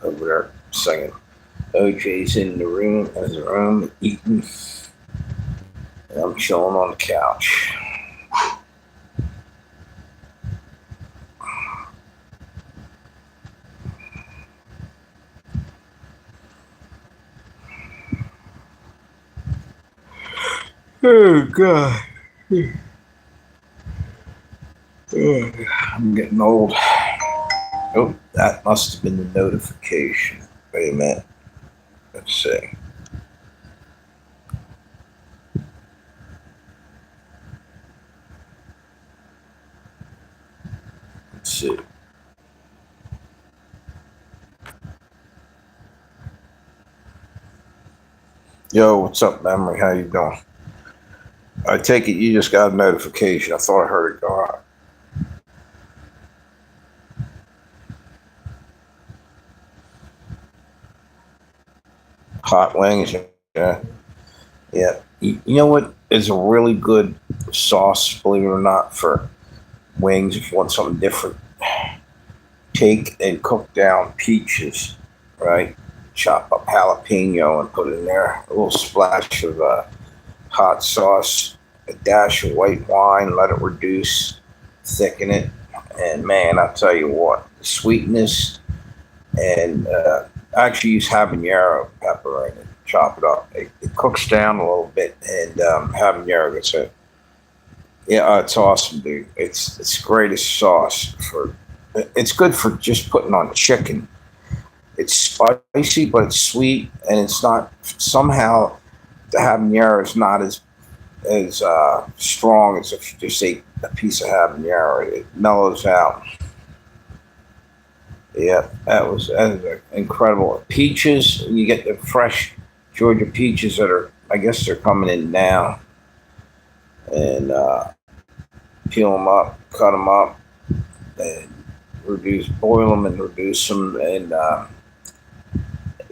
over there singing. OJ's in the room eating, and I'm chilling on the couch. Oh God. I'm getting old. Oh, that must have been the notification. Wait a minute. Let's see. Let's see. Yo, what's up, Memory? How you doing? I take it you just got a notification. I thought I heard it go out. Hot wings, yeah. Yeah. You know what is a really good sauce, believe it or not, for wings if you want something different? Take and cook down peaches, right? Chop up jalapeno and put it in there. A little splash of hot sauce, a dash of white wine, let it reduce, thicken it. And man, I'll tell you what, the sweetness and I actually use habanero pepper in it. Chop it up. It cooks down a little bit, and habanero gets it. Yeah, it's awesome, dude. It's the greatest sauce for. It's good for just putting on chicken. It's spicy, but it's sweet, and it's not somehow the habanero is not as strong as if you just ate a piece of habanero. It mellows out. Yeah, that was incredible. Peaches, you get the fresh Georgia peaches that are, I guess they're coming in now, and peel them up, cut them up, and boil them and reduce them. And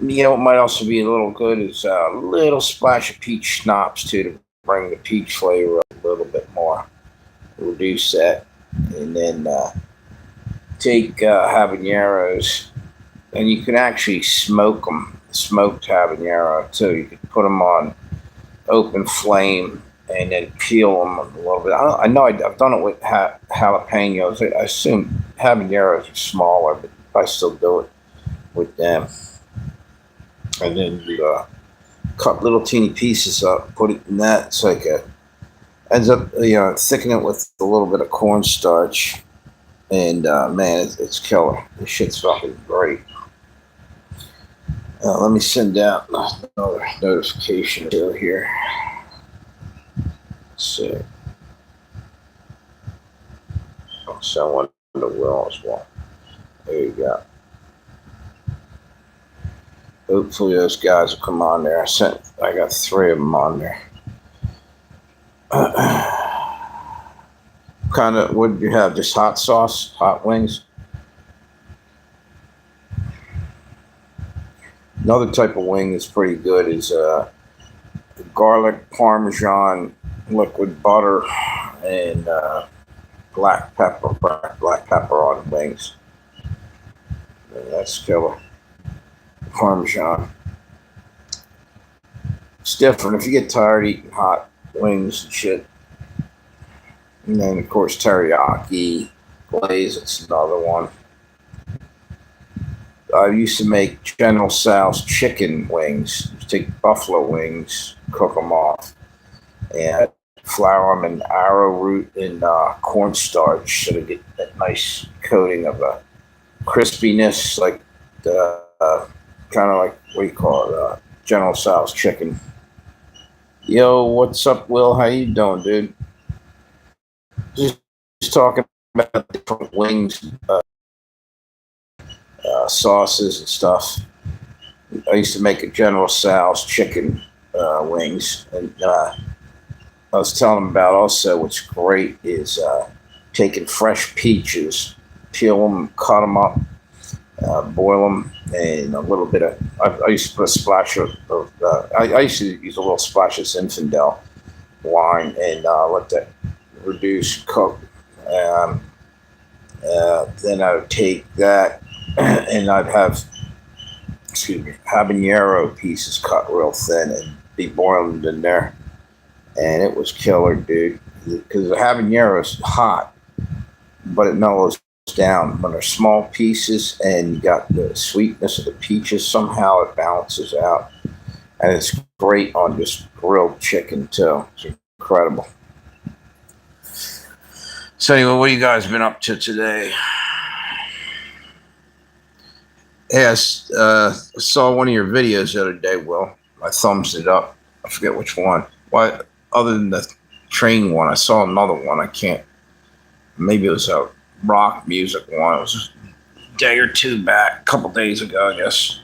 you know, what might also be a little good is a little splash of peach schnapps too to bring the peach flavor up a little bit more. Reduce that, and then take habaneros, and you can actually smoke them, smoked habanero too. You can put them on open flame and then peel them a little bit. I know I've done it with jalapenos. I assume habaneros are smaller, but I still do it with them. And then you cut little teeny pieces up, put it in that. It's like ends up, thicken it with a little bit of cornstarch. And man, it's killer. This shit's fucking great. Let me send out another notification here. Let's see. I'll send one to Will as well. There you go. Hopefully those guys will come on there. I got 3 of them on there. Kind of, what did you have? Just hot sauce, hot wings? Another type of wing that's pretty good is garlic parmesan liquid butter and black pepper on wings. And that's killer. Parmesan. It's different if you get tired eating hot wings and shit. And then, of course, teriyaki glaze. It's another one. I used to make General Tso's chicken wings. You take buffalo wings, cook them off, and flour them in arrowroot and cornstarch so they get that nice coating of a crispiness, like kind of like, what do you call it, General Tso's chicken. Yo, what's up, Will? How you doing, dude? Just talking about different wings, sauces and stuff. I used to make a General Tso's chicken wings, and I was telling them about also what's great is taking fresh peaches, peel them, cut them up, boil them, and a little bit of. I used to put a splash of. I used to use a little splash of Zinfandel wine and let that reduce, cook. Then I would take that and I'd have excuse me, habanero pieces cut real thin and be boiled in there, and it was killer, dude. Because the habanero is hot, but it mellows down when they're small pieces, and you got the sweetness of the peaches. Somehow it balances out, and it's great on just grilled chicken too. It's incredible. So anyway, what have you guys been up to today? Yes, I saw one of your videos the other day, Will. I thumbs it up. I forget which one. Why? Other than the train one, I saw another one. I can't. Maybe it was a rock music one. It was a day or two back, a couple days ago, I guess.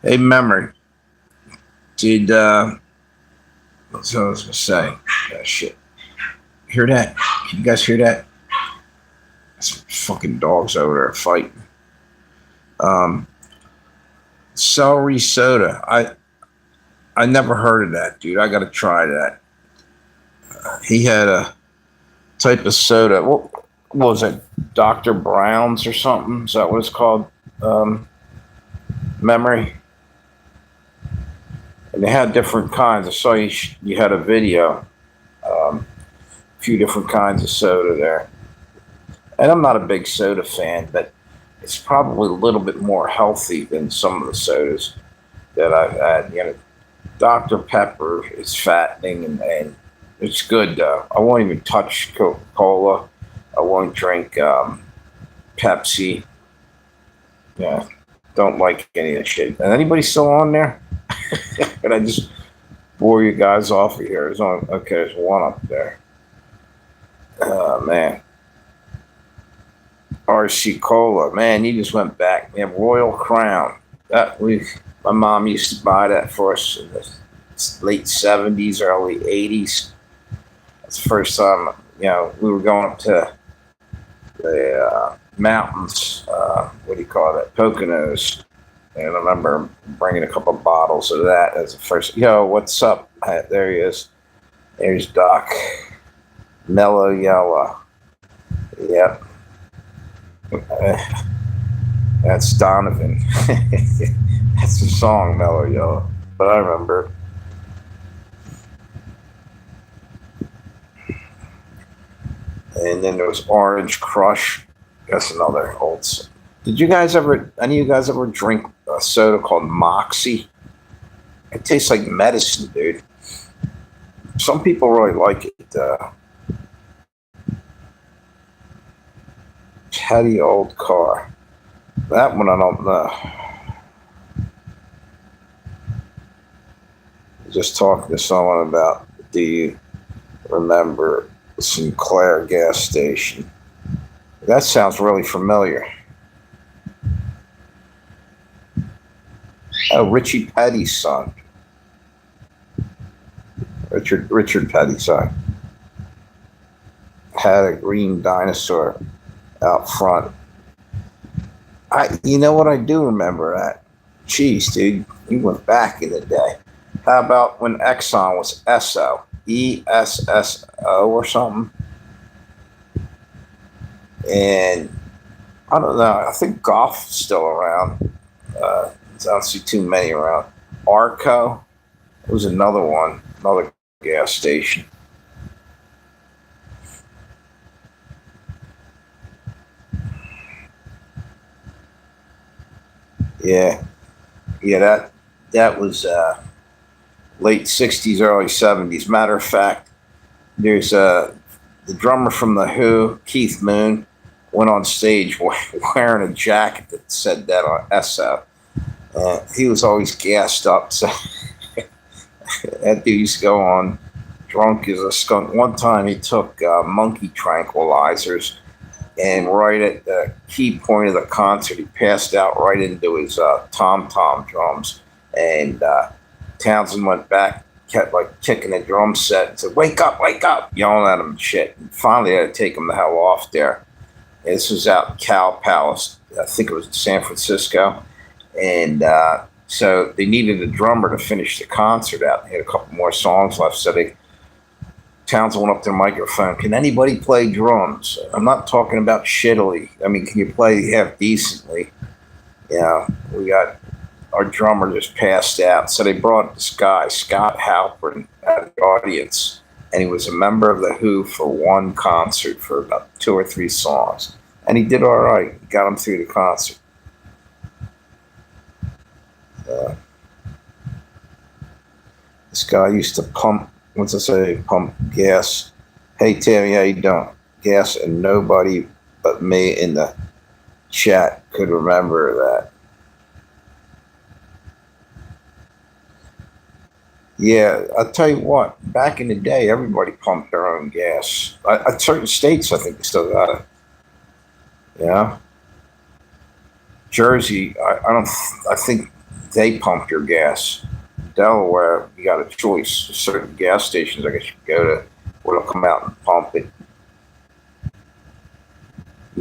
Hey, memory. Did what's I was gonna say? Shit. Hear that? Can you guys hear that? Some fucking dogs over there fighting. Celery soda. I never heard of that, dude. I gotta try that. He had a type of soda. What was it? Dr. Brown's or something? Is that what it's called? Memory. And they had different kinds. I saw you had a video. A few different kinds of soda there. And I'm not a big soda fan, but it's probably a little bit more healthy than some of the sodas that I've had. You know, Dr. Pepper is fattening and it's good though. I won't even touch Coca-Cola. I won't drink Pepsi. Yeah, don't like any of that shit. And anybody still on there? And I just bore you guys off of here. There's one up there. Oh man. RC Cola, man, you just went back. We have Royal Crown. My mom used to buy that for us in the late 70s, early 80s. That's the first time, we were going up to the mountains. What do you call that? Poconos. And I remember bringing a couple of bottles of that as the first. Yo, what's up? There he is. There's Doc. Mellow Yellow. Yep. That's Donovan. That's the song, Mellow Yellow. But I remember. And then there was Orange Crush. That's another old song. Any of you guys ever drink a soda called Moxie? It tastes like medicine, dude. Some people really like it. Petty Old Car. That one I don't know. Just talking to someone about, do you remember Sinclair gas station? That sounds really familiar. Oh, Richie Petty's son. Richard Petty's son. Had a green dinosaur out front. You know what? I do remember that. Jeez, dude, you went back in the day. How about when Exxon was Esso? ESSO or something? And I don't know. I think Golf's still around. I don't see too many around. Arco was another one, another gas station. Yeah, that was late '60s, early '70s. Matter of fact, there's the drummer from the Who, Keith Moon, went on stage wearing a jacket that said that on Esso. He was always gassed up, so that dude used to go on drunk as a skunk. One time he took monkey tranquilizers, and right at the key point of the concert, he passed out right into his tom-tom drums. And Townsend went back, kept like kicking the drum set, and said, wake up, yelling at him and shit. And finally, I had to take him the hell off there. And this was out in Cow Palace. I think it was in San Francisco. And so they needed a drummer to finish the concert out. They had a couple more songs left, so Townsend went up to the microphone. Can anybody play drums? I'm not talking about shittily. I mean, can you play half decently? Yeah, we got our drummer just passed out. So they brought this guy, Scott Halpern, out of the audience. And he was a member of The Who for one concert for about 2 or 3 songs. And he did all right. He got him through the concert. This guy used to pump gas. Hey, Tammy, how you doing? Gas, and nobody but me in the chat could remember that. Yeah, I'll tell you what, back in the day, everybody pumped their own gas. At certain states, I think they still got it. Yeah. Jersey, I think they pump your gas. Delaware, you got a choice. Certain gas stations, I guess you can go to, where they'll come out and pump it.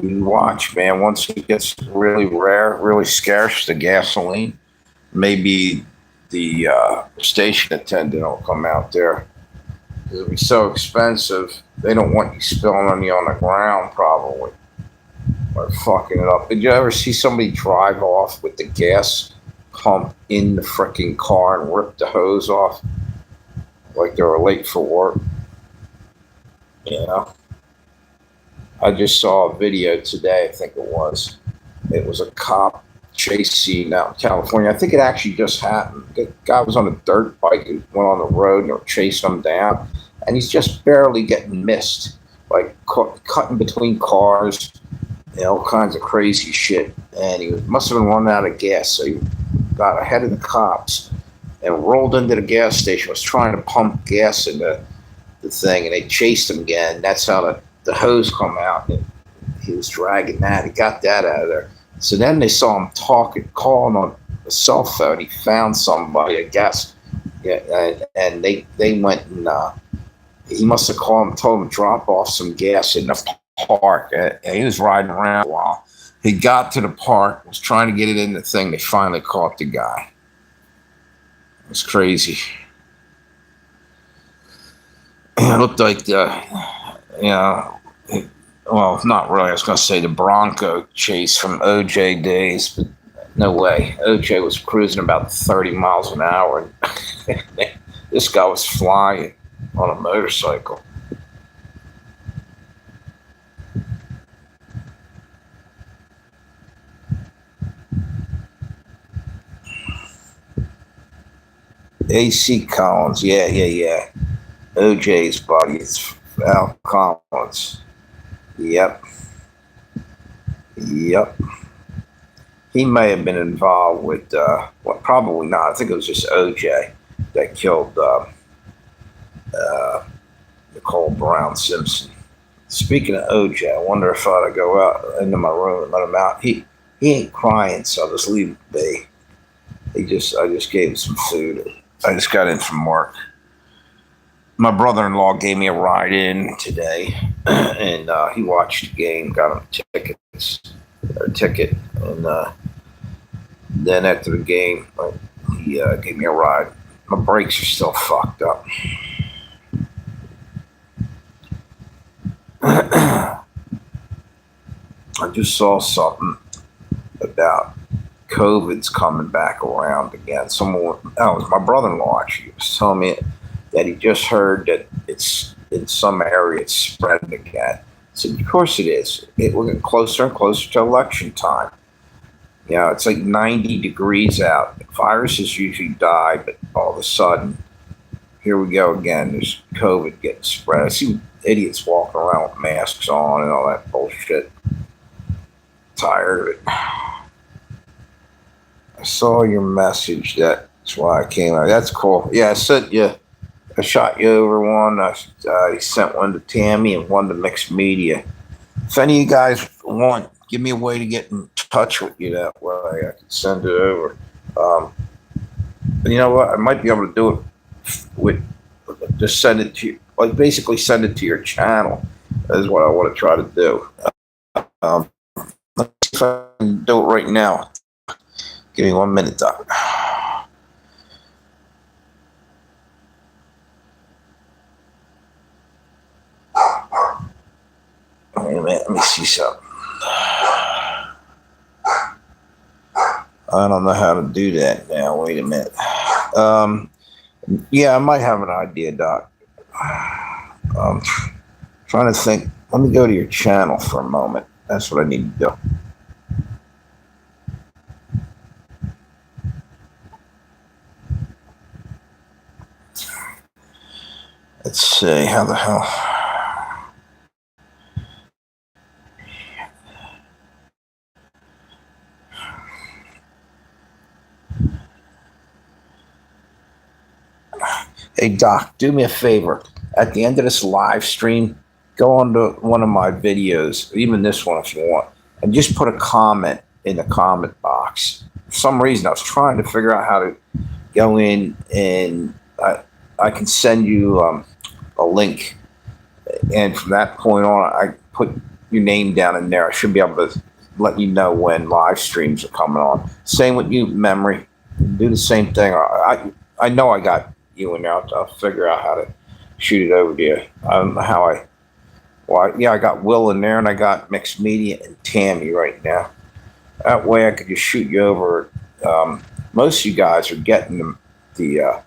You watch, man. Once it gets really rare, really scarce, the gasoline, maybe the station attendant will come out there. It'll be so expensive. They don't want you spilling on the ground, probably, or fucking it up. Did you ever see somebody drive off with the gas pump in the freaking car and rip the hose off like they were late for work? Yeah. I just saw a video today, I think it was. It was a cop chase scene out in California. I think it actually just happened. The guy was on a dirt bike and went on the road and they were chasing him down. And he's just barely getting missed, like cutting between cars, all kinds of crazy shit. And he must have been running out of gas. So he got ahead of the cops and rolled into the gas station, was trying to pump gas into the thing, and they chased him again. That's how the hose come out, and he was dragging that. He got that out of there. So then they saw him calling on a cell phone. He found somebody, I guess, yeah, and they went and he must have told him to drop off some gas in the park. And he was riding around a while. He got to the park, was trying to get it in the thing. They finally caught the guy. It was crazy. It looked like well, not really. I was going to say the Bronco chase from OJ days, but no way. OJ was cruising about 30 miles an hour. And this guy was flying on a motorcycle. AC Collins, yeah. OJ's buddy, it's Al Collins. Yep. He may have been involved with, probably not. I think it was just OJ that killed Nicole Brown Simpson. Speaking of OJ, I wonder if I ought to go out into my room and let him out. He ain't crying, so I'll just leave him be. I just gave him some food. I just got in from work. My brother-in-law gave me a ride in today, and he watched the game, got him a ticket, and then after the game, he gave me a ride. My brakes are still fucked up. I just saw something about COVID's coming back around again. It was my brother-in-law actually was telling me that he just heard that it's in some area it's spreading again. So of course it is. We're getting closer and closer to election time. It's like 90 degrees out. Viruses usually die, but all of a sudden, here we go again. There's COVID getting spread. I see idiots walking around with masks on and all that bullshit. Tired of it. I saw your message. That's why I came out. That's cool. Yeah, I sent you. I shot you over one. I sent one to Tammy and one to Mixed Media. If any of you guys want, give me a way to get in touch with you that way. I can send it over. But you know what? I might be able to do it with just send it to you, like basically send it to your channel. That is what I want to try to do. Let's see if I can do it right now. Give me 1 minute, Doc. Let me see something. I don't know how to do that now. Wait a minute. Yeah, I might have an idea, Doc. Um, trying to think. Let me go to your channel for a moment. That's what I need to do. Let's see. How the hell? Hey, Doc, do me a favor. At the end of this live stream, go on to one of my videos, even this one if you want, and just put a comment in the comment box. For some reason, I was trying to figure out how to go in, and I can send you a link. And from that point on, I put your name down in there. I should be able to let you know when live streams are coming on. Same with you, Memory. Do the same thing. I know I got you in there. I'll figure out how to shoot it over to you. I don't know how I. Well, yeah, I got Will in there, and I got Mixed Media and Tammy right now. That way, I could just shoot you over. Most of you guys are getting the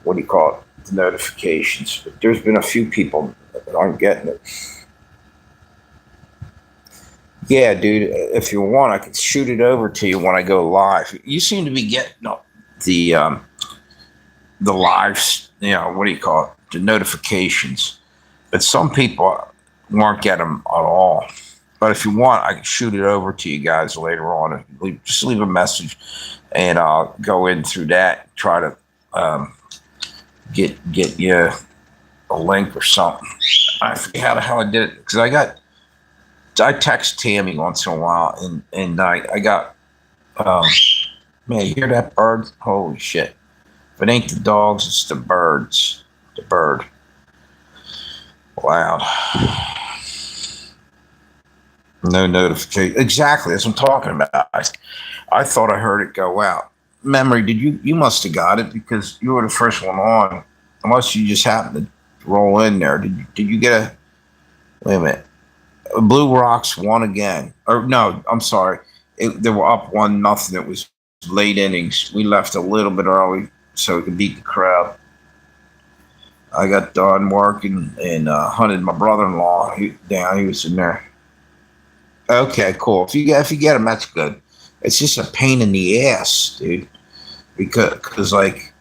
what do you call it? The notifications. But there's been a few people that aren't getting it. Yeah, dude. If you want, I can shoot it over to you when I go live. You seem to be getting the lives. You know, what do you call it? The notifications. But some people won't get them at all. But if you want, I can shoot it over to you guys later on. Just leave a message, and I'll go in through that. Try to get you a link or something. I forget how the hell I did it because I text Tammy once in a while, and I got man, you hear that bird? Holy shit! If it ain't the dogs, it's the birds. The bird. Loud. No notification. Exactly, that's what I'm talking about. I thought I heard it go out. Memory, did you must have got it because you were the first one on. Unless you just happened to roll in there. Did you get a wait a minute. Blue Rocks won again. Or no, I'm sorry. They were up 1-0. It was late innings. We left a little bit early so we could beat the crowd. I got done working and hunted my brother-in-law down. He was in there. Okay, cool. If you get them, that's good. It's just a pain in the ass, dude. Because like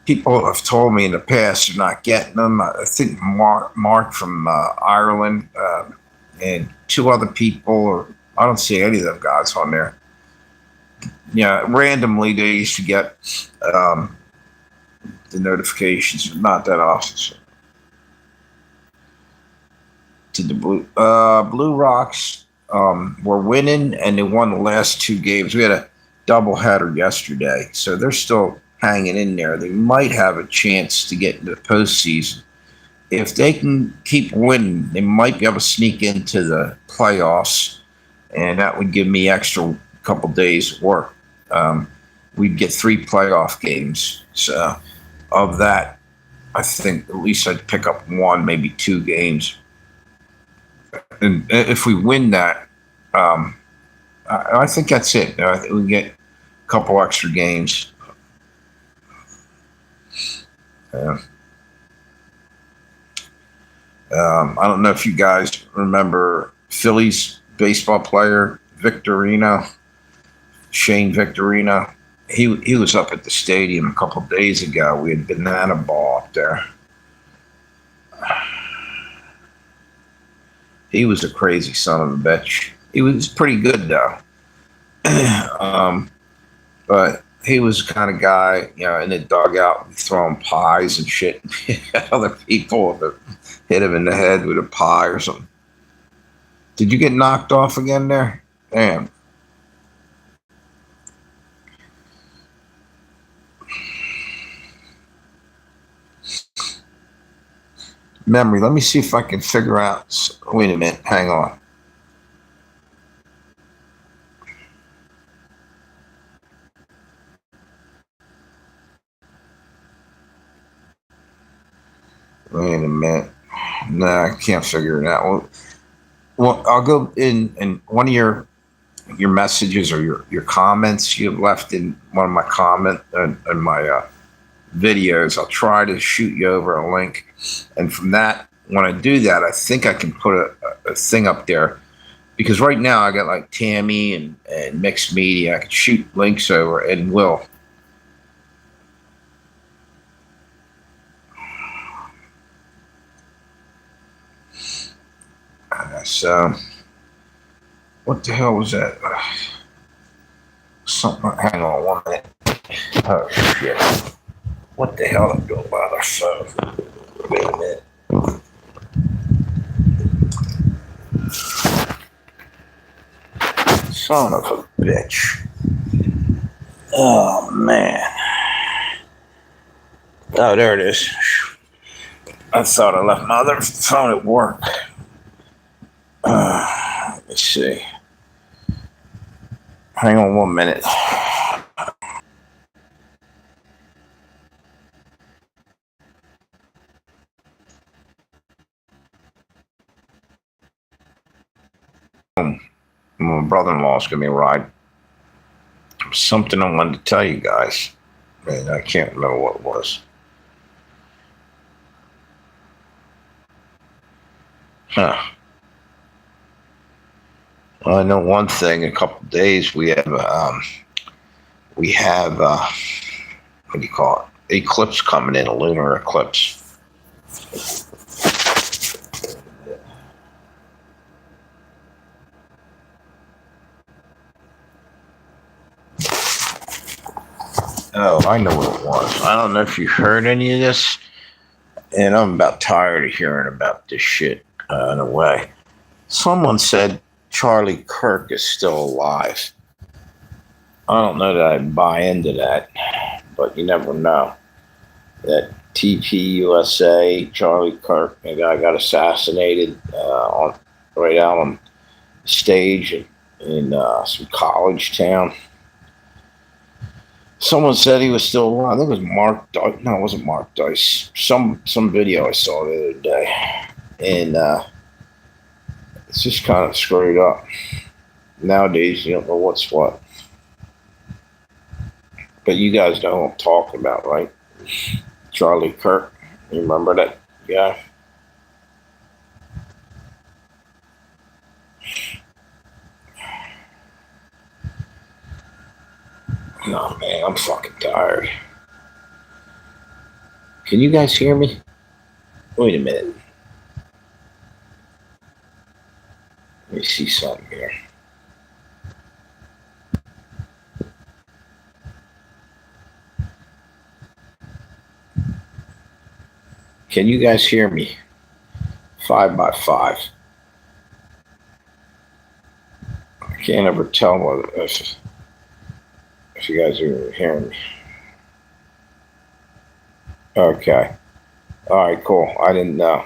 people have told me in the past they're not getting them. I think Mark from Ireland and 2 other people, or I don't see any of them guys on there. Yeah, randomly they used to get the notifications, not that often. So. To the Blue Rocks were winning, and they won the last 2 games. We had a doubleheader yesterday, so they're still hanging in there. They might have a chance to get into the postseason. If they can keep winning, they might be able to sneak into the playoffs, and that would give me extra couple days of work. We'd get 3 playoff games. So of that, I think at least I'd pick up 1, maybe 2 games. And if we win that, I think that's it. I think we get a couple extra games. I don't know if you guys remember Phillies baseball player Victorino, Shane Victorino. He was up at the stadium a couple of days ago. We had banana ball up there. He was a crazy son of a bitch. He was pretty good though. But he was the kind of guy, you know, in the dugout throwing pies and shit. Other people that hit him in the head with a pie or something. Did you get knocked off again there? Damn. Memory. Let me see if I can figure out. Wait a minute. Hang on. Wait a minute. No, I can't figure it out. Well, I'll go in one of your messages or your comments you left in one of my comment and my videos. I'll try to shoot you over a link, and from that, when I do that, I think I can put a thing up there because right now I got like Tammy and mixed media. I can shoot links over and will. So, what the hell was that? Something. Hang on 1 minute. Oh shit! What the hell am I doing by the phone? Wait a minute. Son of a bitch. Oh man. Oh, there it is. I thought I left my other phone at work. Let's see. Hang on 1 minute. My brother-in-law's giving me a ride. Something I wanted to tell you guys. Man, I can't remember what it was. Huh. Well, I know one thing. In a couple of days, we have what do you call it? Eclipse coming in, a lunar eclipse. Oh, I know what it was. I don't know if you heard any of this, and I'm about tired of hearing about this shit in a way. Someone said Charlie Kirk is still alive. I don't know that I buy into that, but you never know. That TPUSA, Charlie Kirk, the guy got assassinated right out on stage in some college town. Someone said he was still alive. I think it was Mark Dice. No, it wasn't Mark Dice. Some video I saw the other day, and it's just kind of screwed up. Nowadays, you don't know what's what. But you guys know what I'm talking about, right? Charlie Kirk. You remember that guy? Oh, man, I'm fucking tired. Can you guys hear me? Wait a minute. Let me see something here. Can you guys hear me? 5x5. I can't ever tell if you guys are hearing me. Okay. All right, cool. I didn't know.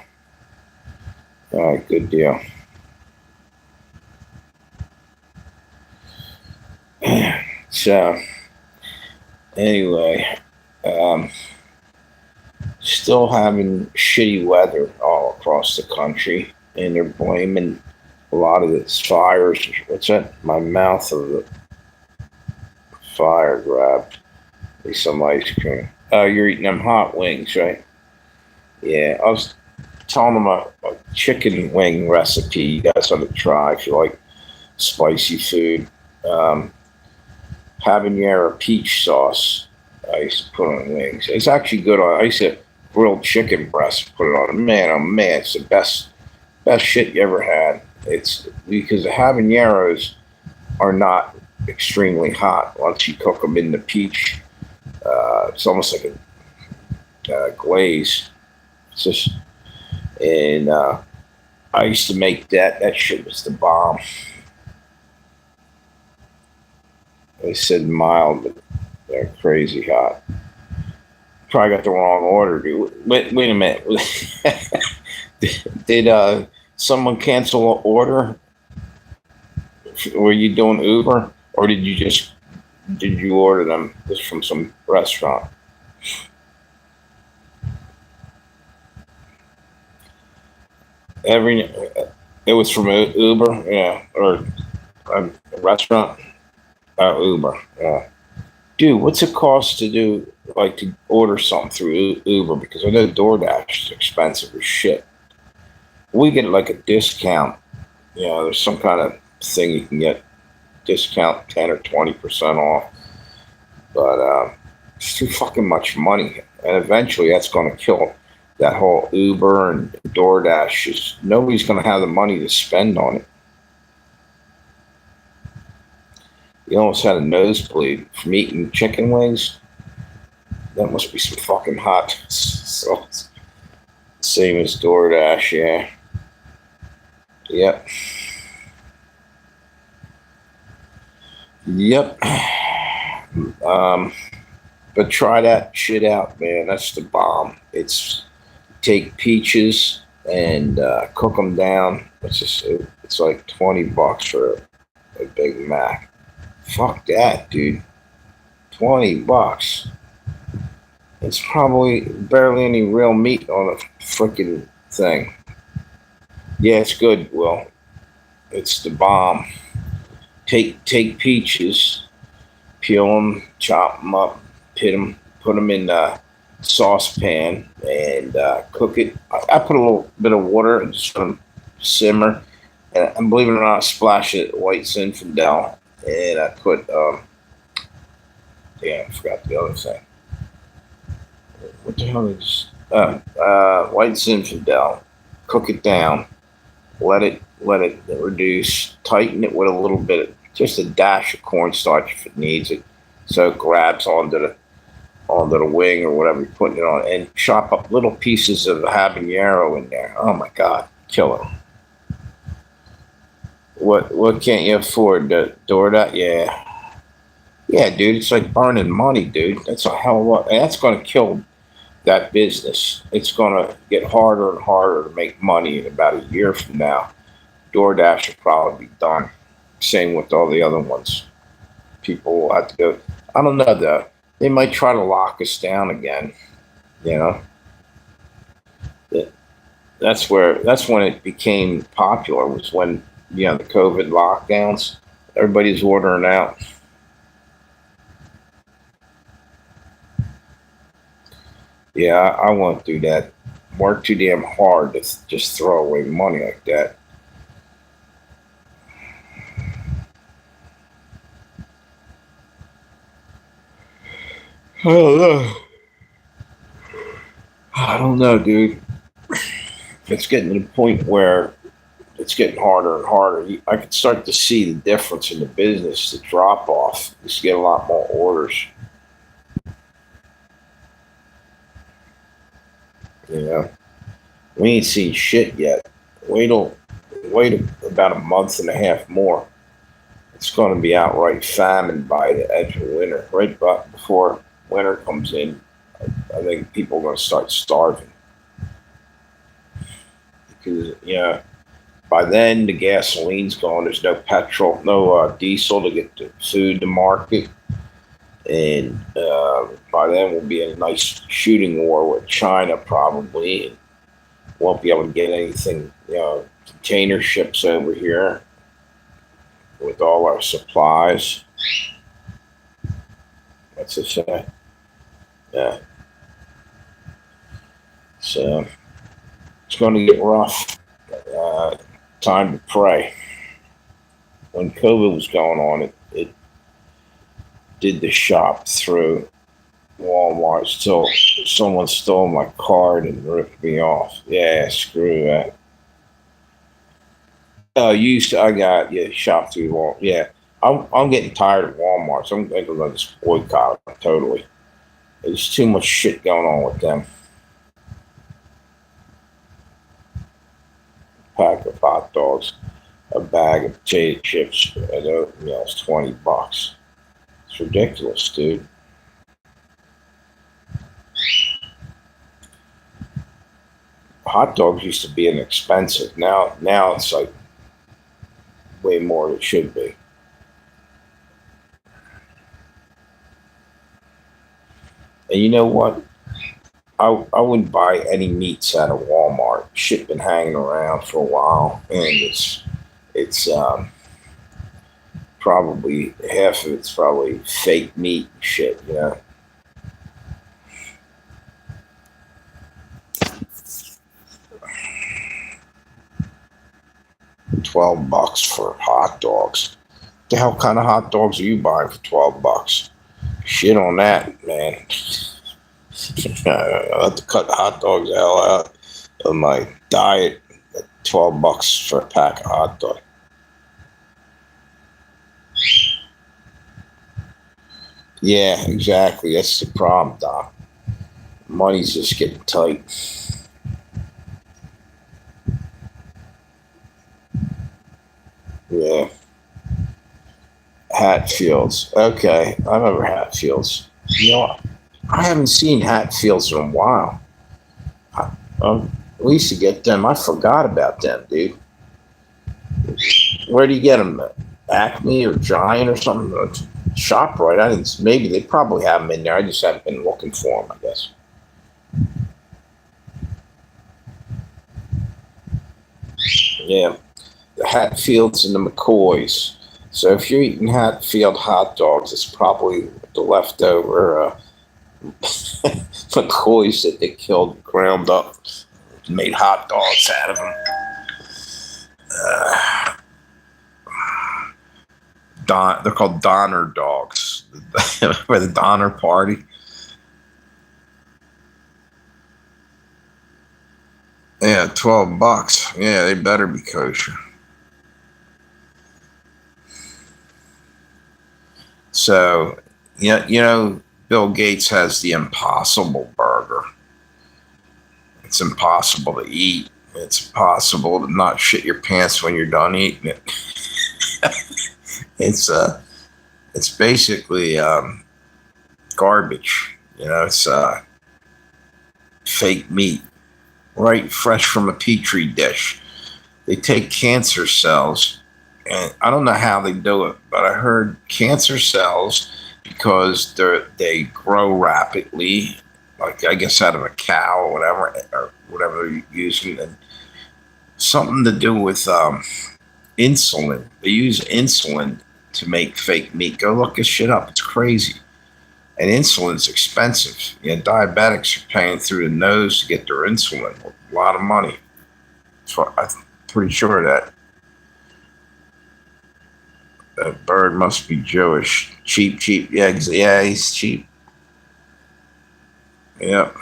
All right, good deal. So, anyway, still having shitty weather all across the country, and they're blaming a lot of this fires. What's that? My mouth of the fire grabbed. Maybe some ice cream. Oh, you're eating them hot wings, right? Yeah, I was telling them a chicken wing recipe you guys ought to try if you like spicy food. Habanero peach sauce I used to put on wings. It's actually good on. I used to grilled chicken breast, put it on. Man, oh man, it's the best shit you ever had. It's because the habaneros are not extremely hot once you cook them in the peach. It's almost like a glaze. It's just, and I used to make that. That shit was the bomb. They said mild, but they're crazy hot. Probably got the wrong order, dude. Wait a minute. Did someone cancel an order? Were you doing Uber, or did you order them just from some restaurant? It was from Uber, yeah, or a restaurant. Uber, yeah. Dude, what's it cost to do like to order something through Uber? Because I know DoorDash is expensive as shit. We get like a discount. You know, there's some kind of thing you can get discount 10 or 20% off, but it's too fucking much money, and eventually that's going to kill that whole Uber and DoorDash. Just nobody's going to have the money to spend on it. You almost had a nosebleed from eating chicken wings. That must be some fucking hot sauce. Same as DoorDash, yeah. Yep. Yep. Um, but try that shit out, man. That's the bomb. It's take peaches and cook them down. It's like $20 for a Big Mac. Fuck that, dude. $20. It's probably barely any real meat on a freaking thing. Yeah, it's good. Well, it's the bomb. Take peaches, peel them, chop them up, put them in a saucepan, and cook it. I put a little bit of water and just let them simmer. And believe it or not, I splash it white Zinfandel, and I put damn, I forgot the other thing. What the hell is white Zinfandel? Cook it down. Let it reduce. Tighten it with a little bit, just a dash of cornstarch if it needs it, so it grabs onto the wing or whatever you're putting it on, and chop up little pieces of habanero in there. Oh my god, killer! What can't you afford? The DoorDash? Yeah, yeah, dude. It's like burning money, dude. That's a hell of a lot. And that's going to kill that business. It's going to get harder and harder to make money in about a year from now. DoorDash will probably be done. Same with all the other ones. People will have to go. I don't know though. They might try to lock us down again. You know, that's when it became popular. Was when the COVID lockdowns. Everybody's ordering out. Yeah, I won't do that. Work too damn hard to just throw away money like that. I don't know. I don't know, dude. It's getting to the point where it's getting harder and harder. I can start to see the difference in the business, the drop off. Just get a lot more orders. You know, we ain't seen shit yet. Wait till, wait about a month and a half more. It's going to be outright famine by the edge of winter. Right before winter comes in, I think people are going to start starving because by then the gasoline's gone. There's no petrol, no diesel to get the food to market, and by then we'll be in a nice shooting war with China probably, and won't be able to get anything. Container ships over here with all our supplies. What's it say? Yeah. So it's going to get rough. Time to pray. When COVID was going on, it did the shop through Walmart. Still, someone stole my card and ripped me off. Yeah, screw that. I got shop through Walmart. Yeah, I'm getting tired of Walmart. So I'm thinking about this boycott totally. There's too much shit going on with them. Pack of hot dogs, a bag of potato chips, and oatmeal is $20. It's ridiculous, dude. Hot dogs used to be inexpensive. Now it's like way more than it should be. And you know what? I wouldn't buy any meats out of Walmart. Shit been hanging around for a while, and it's probably half of it's probably fake meat and shit. You know. 12 bucks for hot dogs. The hell kind of hot dogs are you buying for 12 bucks? Shit on that, man. I have to cut hot dogs the hell out of my diet. 12 bucks for a pack of hot dogs. Yeah, exactly. That's the problem, Doc. Money's just getting tight. Yeah. Hatfields. Okay. I remember Hatfields. You know, I haven't seen Hatfields in a while. I, we used to get them. I forgot about them, dude. Where do you get them? Acme or Giant or something? ShopRite. I didn't. Maybe they probably have them in there. I just haven't been looking for them. I guess. Yeah, the Hatfields and the McCoys. So if you're eating Hatfield hot dogs, it's probably the leftover McCoys that they killed, ground up, made hot dogs out of them. Uh, they're called Donner dogs. For the Donner Party. Yeah, 12 bucks. Yeah, they better be kosher. So, Bill Gates has the Impossible Burger. It's impossible to eat. It's impossible to not shit your pants when you're done eating it. It's basically garbage. It's fake meat, right, fresh from a petri dish. They take cancer cells, and I don't know how they do it, but I heard cancer cells because they grow rapidly, like I guess out of a cow or whatever they're using, and something to do with insulin. They use insulin to make fake meat. Go look this shit up. It's crazy. And insulin's expensive. Diabetics are paying through the nose to get their insulin. A lot of money. So I'm pretty sure that bird must be Jewish. Cheap, cheap. Yeah, he's cheap. Yep.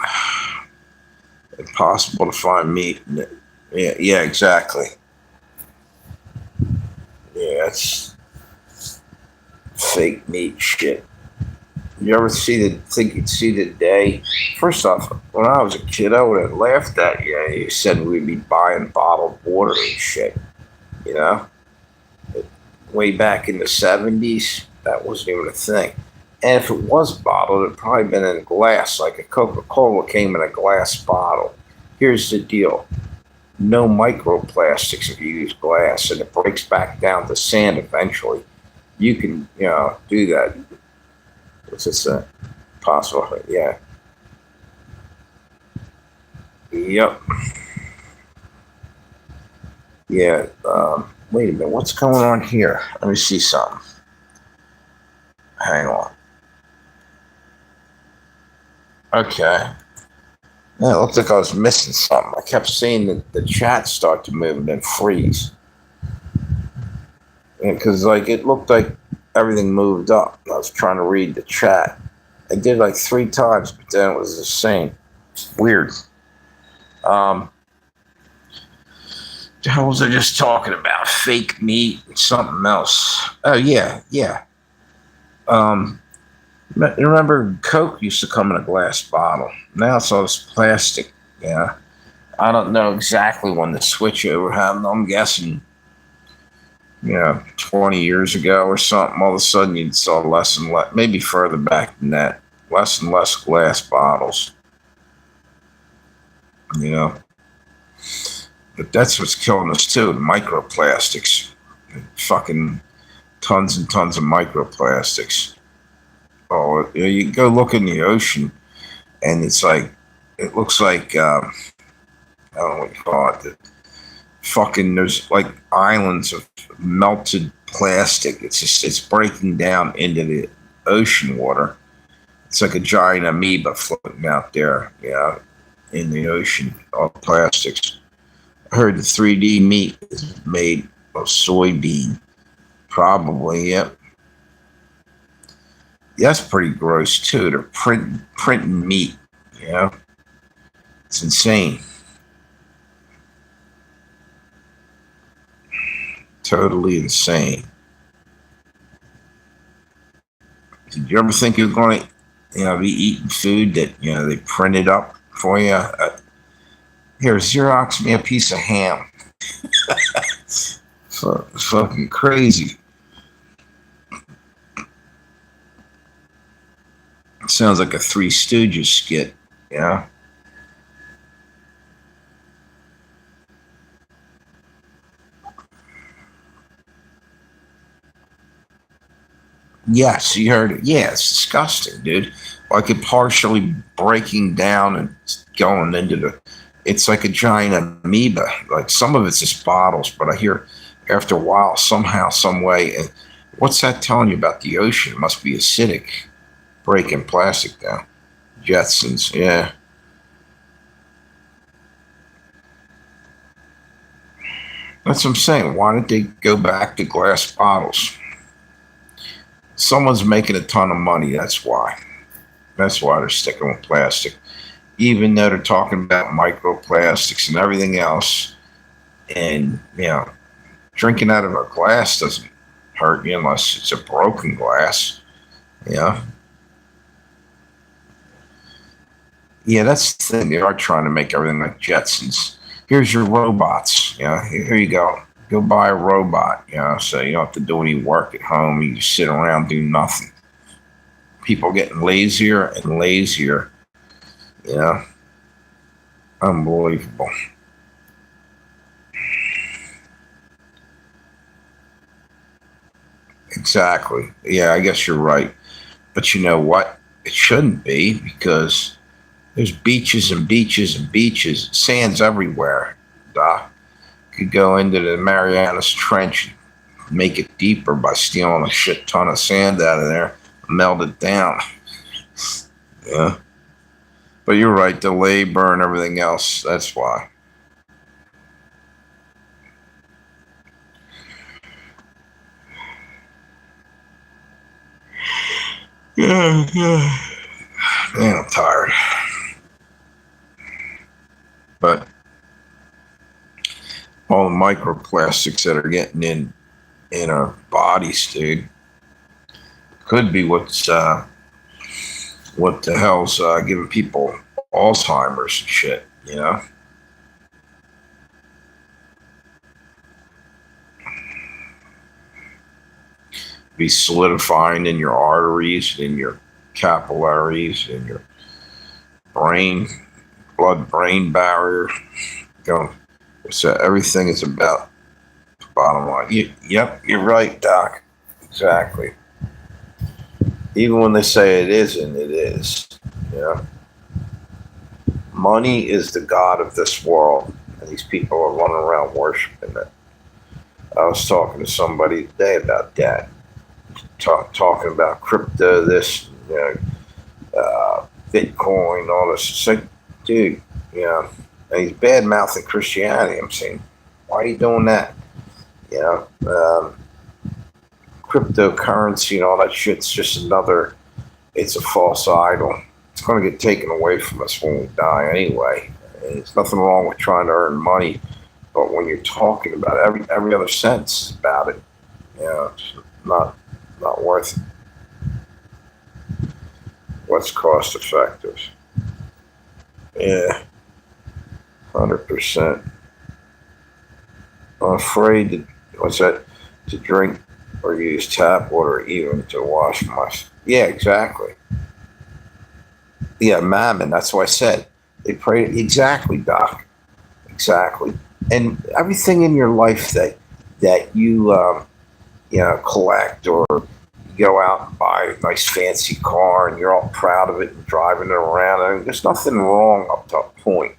Impossible to find meat. Yeah, exactly. Yeah, it's fake meat shit. You ever think you'd see the day? First off, when I was a kid, I would have laughed at you. You said we'd be buying bottled water and shit. You know? Way back in the 70s, that wasn't even a thing. And if it was bottled, it'd probably been in glass, like a Coca-Cola came in a glass bottle. Here's the deal. No microplastics if you use glass, and it breaks back down to sand eventually. You can, do that. It's just possible. Yeah. Yep. Yeah. Wait a minute. What's going on here? Let me see something. Hang on. Okay. Yeah, it looked like I was missing something. I kept seeing the chat start to move and then freeze. Because, it looked like everything moved up. I was trying to read the chat. I did 3 times, but then it was the same. Weird. The hell was I just talking about? Fake meat and something else. Oh, yeah. Remember Coke used to come in a glass bottle. Now it's all this plastic. Yeah. I don't know exactly when the switch over happened. I'm guessing, 20 years ago or something. All of a sudden you saw less and less, maybe further back than that, less and less glass bottles. But that's what's killing us too, the microplastics. Fucking tons and tons of microplastics. Oh, you go look in the ocean, and it's like It looks like I don't know what you call it. Fucking there's like islands of melted plastic. It's breaking down into the ocean water. It's like a giant amoeba floating out there, in the ocean of plastics. I heard the 3D meat is made of soybean. Probably, yep. Yeah, that's pretty gross too. They're printing meat, you know. It's insane. Totally insane. Did you ever think you were going to, be eating food that they printed up for you? Here, Xerox me a piece of ham. Fucking crazy. It sounds like a Three Stooges skit. Yeah. Yes, you heard it. Yeah, it's disgusting, dude. Like it partially breaking down and going into the. It's like a giant amoeba. Like some of it's just bottles, but I hear after a while, somehow, some way, what's that telling you about the ocean? It must be acidic, breaking plastic down. Jetsons, yeah. That's what I'm saying. Why did they go back to glass bottles? Someone's making a ton of money. That's why. That's why they're sticking with plastic. Even though they're talking about microplastics and everything else. And, drinking out of a glass doesn't hurt you unless it's a broken glass. Yeah. Yeah, that's the thing. They are trying to make everything like Jetsons. Here's your robots. Yeah, here you go. Go buy a robot. So you don't have to do any work at home. You just sit around, do nothing. People getting lazier and lazier. Unbelievable. Exactly. Yeah, I guess you're right. But you know what? It shouldn't be because there's beaches and beaches and beaches, sands everywhere. Doc could go into the Marianas Trench, make it deeper by stealing a shit ton of sand out of there, melt it down. Yeah. But you're right, the labor and everything else, that's why. Yeah, yeah. Man, I'm tired. But all the microplastics that are getting in our bodies, dude, could be what the hell's giving people Alzheimer's and shit. Be solidifying in your arteries, in your capillaries, in your brain, blood-brain barrier. So everything is about the bottom line. Yep, you're right, Doc. Exactly. Even when they say it isn't, it is. Yeah. Money is the god of this world, and these people are running around worshiping it. I was talking to somebody today about that, talking about crypto, this, Bitcoin, all this. It's like, dude, and he's bad mouthing Christianity. I'm saying, why are you doing that? Cryptocurrency and all that shit's just it's a false idol. It's going to get taken away from us when we die anyway. And there's nothing wrong with trying to earn money, but when you're talking about it, every other sentence about it, it's not worth it. What's cost effective? Yeah, 100%. I'm afraid to drink or use tap water even to wash my. Yeah, exactly. Yeah, mammon. That's what I said. They pray exactly, Doc. Exactly. And everything in your life that you collect or You go out and buy a nice fancy car, and you're all proud of it and driving it around. I mean, there's nothing wrong up to a point.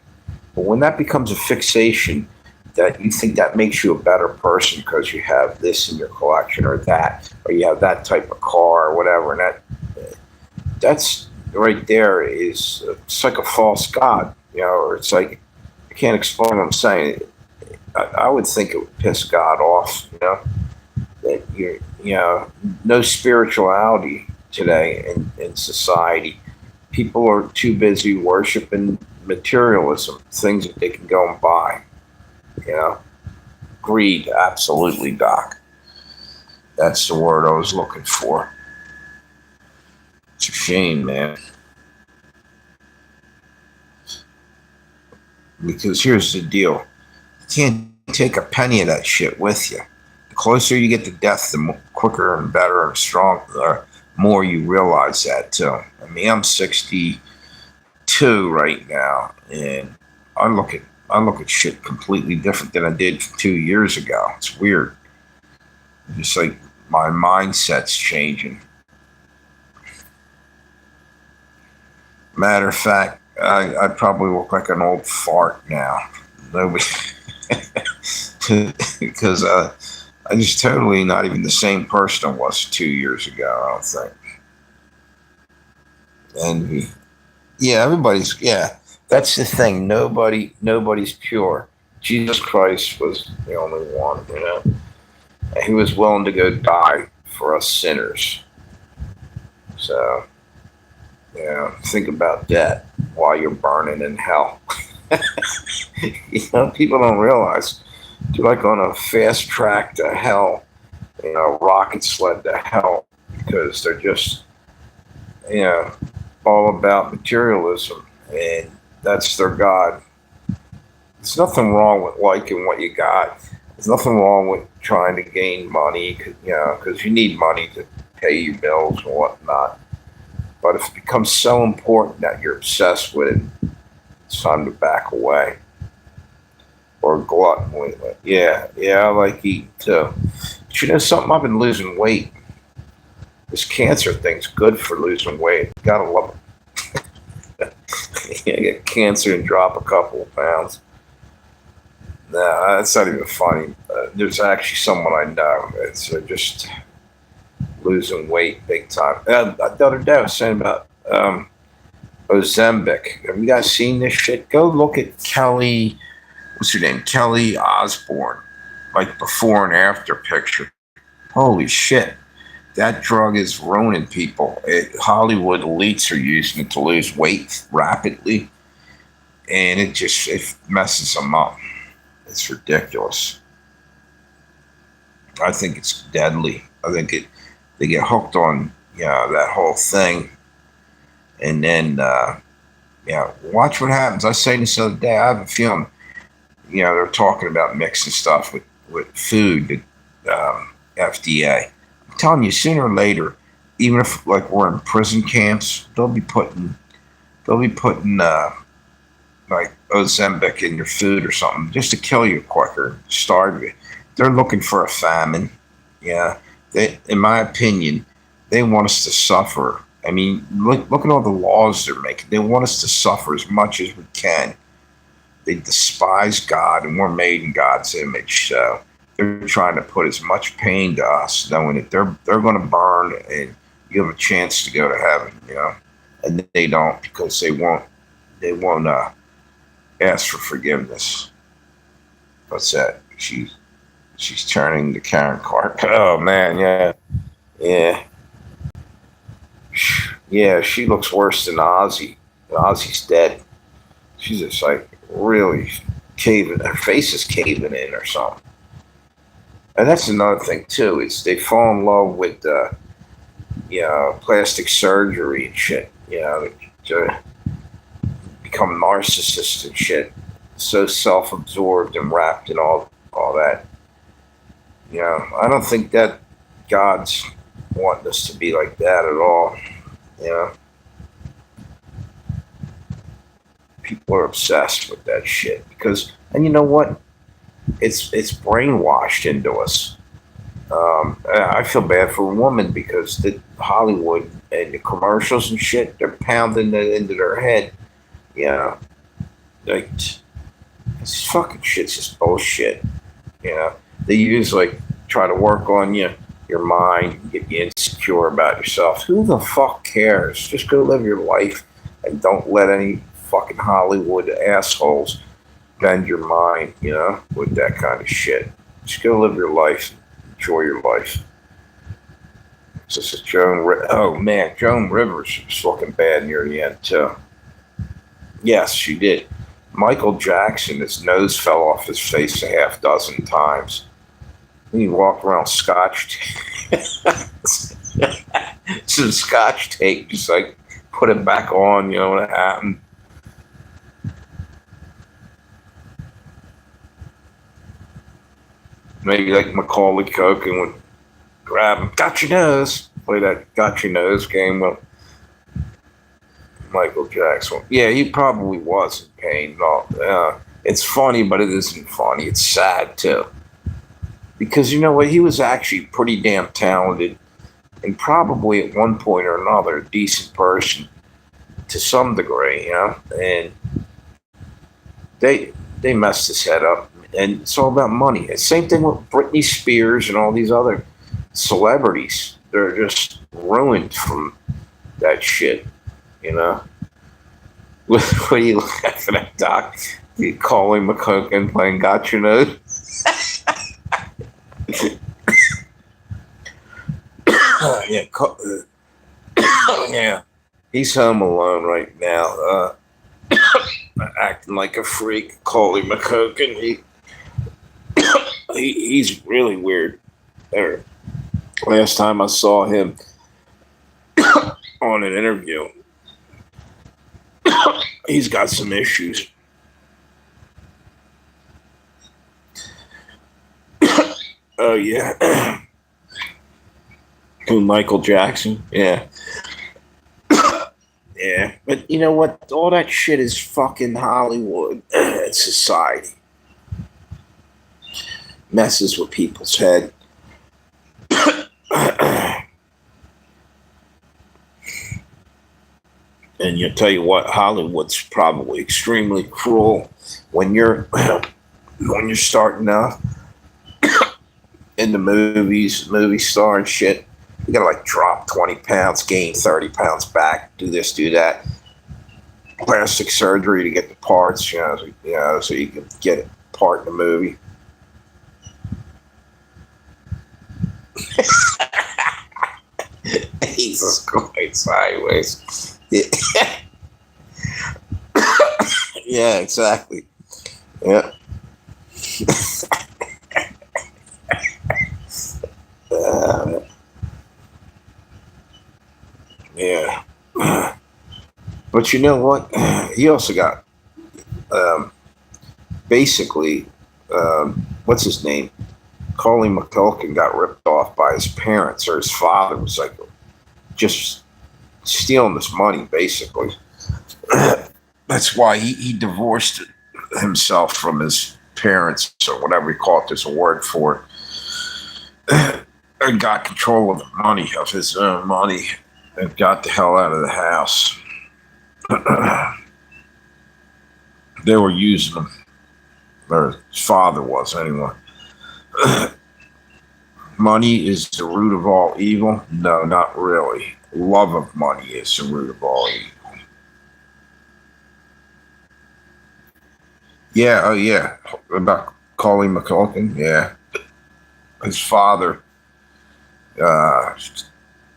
But when that becomes a fixation, that you think that makes you a better person because you have this in your collection or that, or you have that type of car or whatever, and that's right there is it's like a false god, or it's like I can't explain what I'm saying. I would think it would piss God off, that no spirituality today in society. People are too busy worshiping materialism, things that they can go and buy. You know, greed, absolutely, Doc. That's the word I was looking for. It's a shame, man. Because here's the deal: you can't take a penny of that shit with you. The closer you get to death, the quicker and better and stronger, more you realize that too. I mean, I'm 62 right now, and I look at shit completely different than I did 2 years ago. It's weird. Just like my mindset's changing. Matter of fact, I probably look like an old fart now. Nobody, because I'm just totally not even the same person I was 2 years ago. I don't think. And yeah, that's the thing. Nobody's pure. Jesus Christ was the only one. He was willing to go die for us sinners. So, think about that while you're burning in hell. People don't realize you're like on a fast track to hell, rocket sled to hell, because they're just, all about materialism, and that's their God. There's nothing wrong with liking what you got. There's nothing wrong with trying to gain money, because you need money to pay your bills and whatnot. But if it becomes so important that you're obsessed with it, it's time to back away. Or glutton with it. Yeah, I like eating too. But you know something? I've been losing weight. This cancer thing's good for losing weight. You gotta love it. You get cancer and drop a couple of pounds. Nah, that's not even funny. There's actually someone I know. It's just losing weight big time. The other day I was saying about Ozempic. Have you guys seen this shit? Go look at Kelly. What's her name? Kelly Osbourne. Like before and after picture. Holy shit. That drug is ruining people. Hollywood elites are using it to lose weight rapidly. And it messes them up. It's ridiculous. I think it's deadly. I think they get hooked on that whole thing, and then watch what happens. I was saying this the other day. I have a feeling they're talking about mixing stuff with food. FDA. I'm telling you, sooner or later, even if like we're in prison camps, they'll be putting like Ozempic in your food or something just to kill you quicker, starve you. They're looking for a famine. Yeah, in my opinion, they want us to suffer. I mean, look at all the laws they're making. They want us to suffer as much as we can. They despise God, and we're made in God's image. So they're trying to put as much pain to us, knowing that they're going to burn, and you have a chance to go to heaven. And they don't, because they won't ask for forgiveness. What's that? She's turning the Karen card. Oh man, yeah. She looks worse than Ozzy. Ozzy's dead. She's just like really caving. Her face is caving in or something. And that's another thing too. Is they fall in love with plastic surgery and shit. To become narcissists and shit. So self-absorbed and wrapped in all that. I don't think that God's wanting us to be like that at all. People are obsessed with that shit and you know what? It's brainwashed into us. I feel bad for a woman because the Hollywood and the commercials and shit, they're pounding that into their head. You know, like this fucking shit's just bullshit. You know, they use like try to work on you, your mind, get you insecure about yourself. Who the fuck cares? Just go live your life and don't let any fucking Hollywood assholes bend your mind. You know, with that kind of shit. Just go live your life, enjoy your life. This is Oh man, Joan Rivers was looking bad near the end too. Yes, she did. Michael Jackson, his nose fell off his face a half dozen times. He walked around scotch, some scotch tape, just like put it back on. You know what happened? Maybe like Macaulay Culkin would grab him, got your nose, play that got your nose game with Michael Jackson. Yeah, he probably was in pain. No, it's funny, but it isn't funny. It's sad too. Because you know what? He was actually pretty damn talented and probably at one point or another a decent person to some degree, you know? And they they messed his head up. And it's all about money. The same thing with Britney Spears and all these other celebrities. They're just ruined from that shit, you know? What are you laughing at, Doc? You calling McCoken playing Got Your Nose? Yeah, yeah. He's home alone right now, acting like a freak. Coley McCoken. He's really weird. There. Last time I saw him on an interview, he's got some issues. Oh yeah. Who, Michael Jackson? Yeah. Yeah. But you know what? All that shit is fucking Hollywood. It's society. Messes with people's head. And you tell you what, Hollywood's probably extremely cruel when you're when you're starting out in the movies, movie star and shit. You gotta like drop 20 pounds, gain 30 pounds back, do this, do that. Plastic surgery to get the parts, so you can get a part in the movie. Jesus Christ, sideways. Yeah, yeah, exactly. Yeah. uh, yeah. But you know what? He also got um, basically what's his name? Colin McCulkin got ripped off by his parents, or his father was like just stealing this money, basically. That's why he divorced himself from his parents, or whatever you call it. There's a word for it. And got control of the money, of his own money, and got the hell out of the house. They were using him. Or his father was, anyway. Money is the root of all evil? No, not really. Love of money is the root of all evil. Yeah, oh yeah. About Colin McCulkin, yeah. His father uh,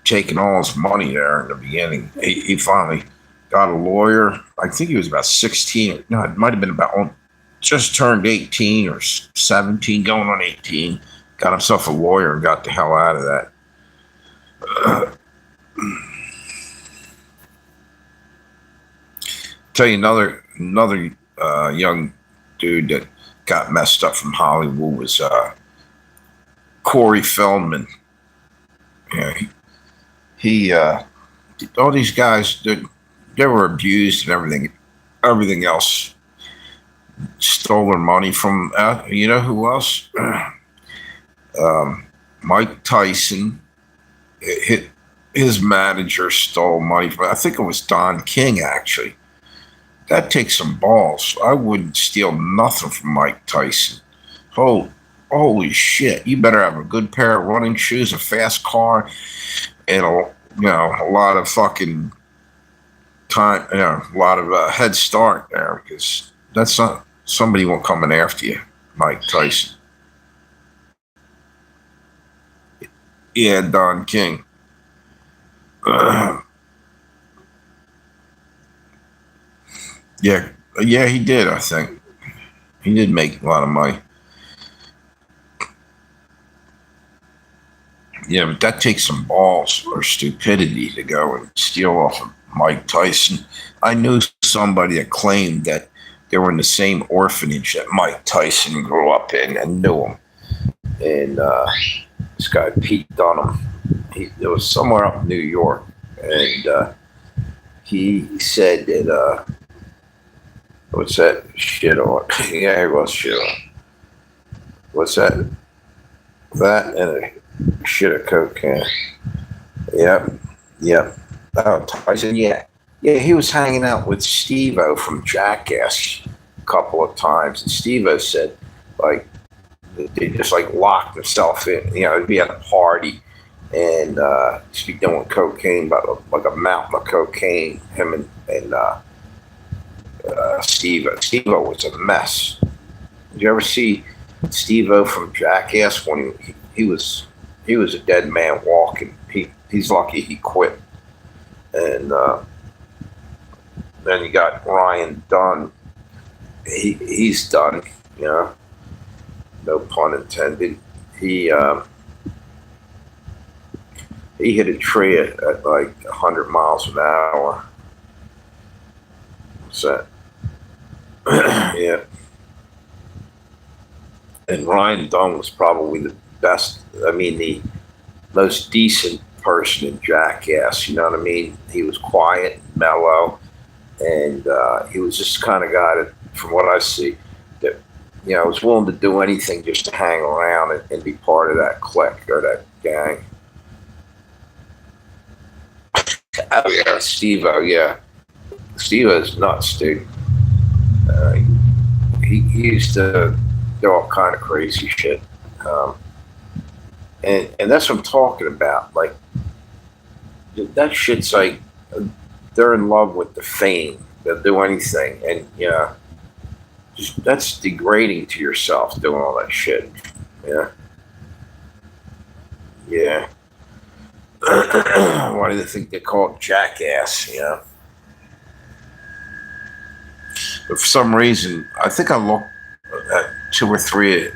taking all his money there in the beginning. He finally got a lawyer. I think he was about 16. No, it might have been about just turned 18 or 17, going on 18. Got himself a lawyer and got the hell out of that. Tell you another young dude that got messed up from Hollywood was Corey Feldman. Yeah, he all these guys they were abused and everything else. Stole their money from you know who else? Mike Tyson hit his manager stole money from. I think it was Don King actually. That takes some balls. I wouldn't steal nothing from Mike Tyson. Oh, holy shit! You better have a good pair of running shoes, a fast car, and a lot of fucking time, a lot of head start there because that's not somebody will come in after you, Mike Tyson. Yeah, Don King. Yeah, yeah, he did. I think he did make a lot of money. Yeah, but that takes some balls or stupidity to go and steal off of Mike Tyson. I knew somebody that claimed that they were in the same orphanage that Mike Tyson grew up in and knew him. And this guy, Pete Dunham, it was somewhere up in New York. And he said that, what's that shit on? Yeah, it was shit on. What's that? That and a shit of cocaine. Yep, yep. Oh, Tyson, yeah. Yeah, he was hanging out with Steve-O from Jackass a couple of times. And Steve-O said, like, they just, like, locked themselves in. It'd be at a party. And just be doing cocaine, about like a mountain of cocaine, him and Steve-O. Steve-O was a mess. Did you ever see Steve-O from Jackass when he was a dead man walking? He's lucky he quit. And then you got Ryan Dunn. He's done. No pun intended. He hit a tree at like 100 miles an hour. What's that? Yeah. And Ryan Dunn was probably the best. I mean, the most decent person in Jackass. You know what I mean? He was quiet, mellow, and he was just the kind of guy that, from what I see, that was willing to do anything just to hang around and be part of that clique or that gang. Oh yeah, Steve-O. Yeah, Steve-O's nuts, dude. Uh, he used to do all kind of crazy shit, and that's what I'm talking about. Like that shit's like they're in love with the fame. They'll do anything, and just, that's degrading to yourself doing all that shit. Yeah, yeah. Why do they think they call it Jackass? But for some reason, I think I looked at 2 or 3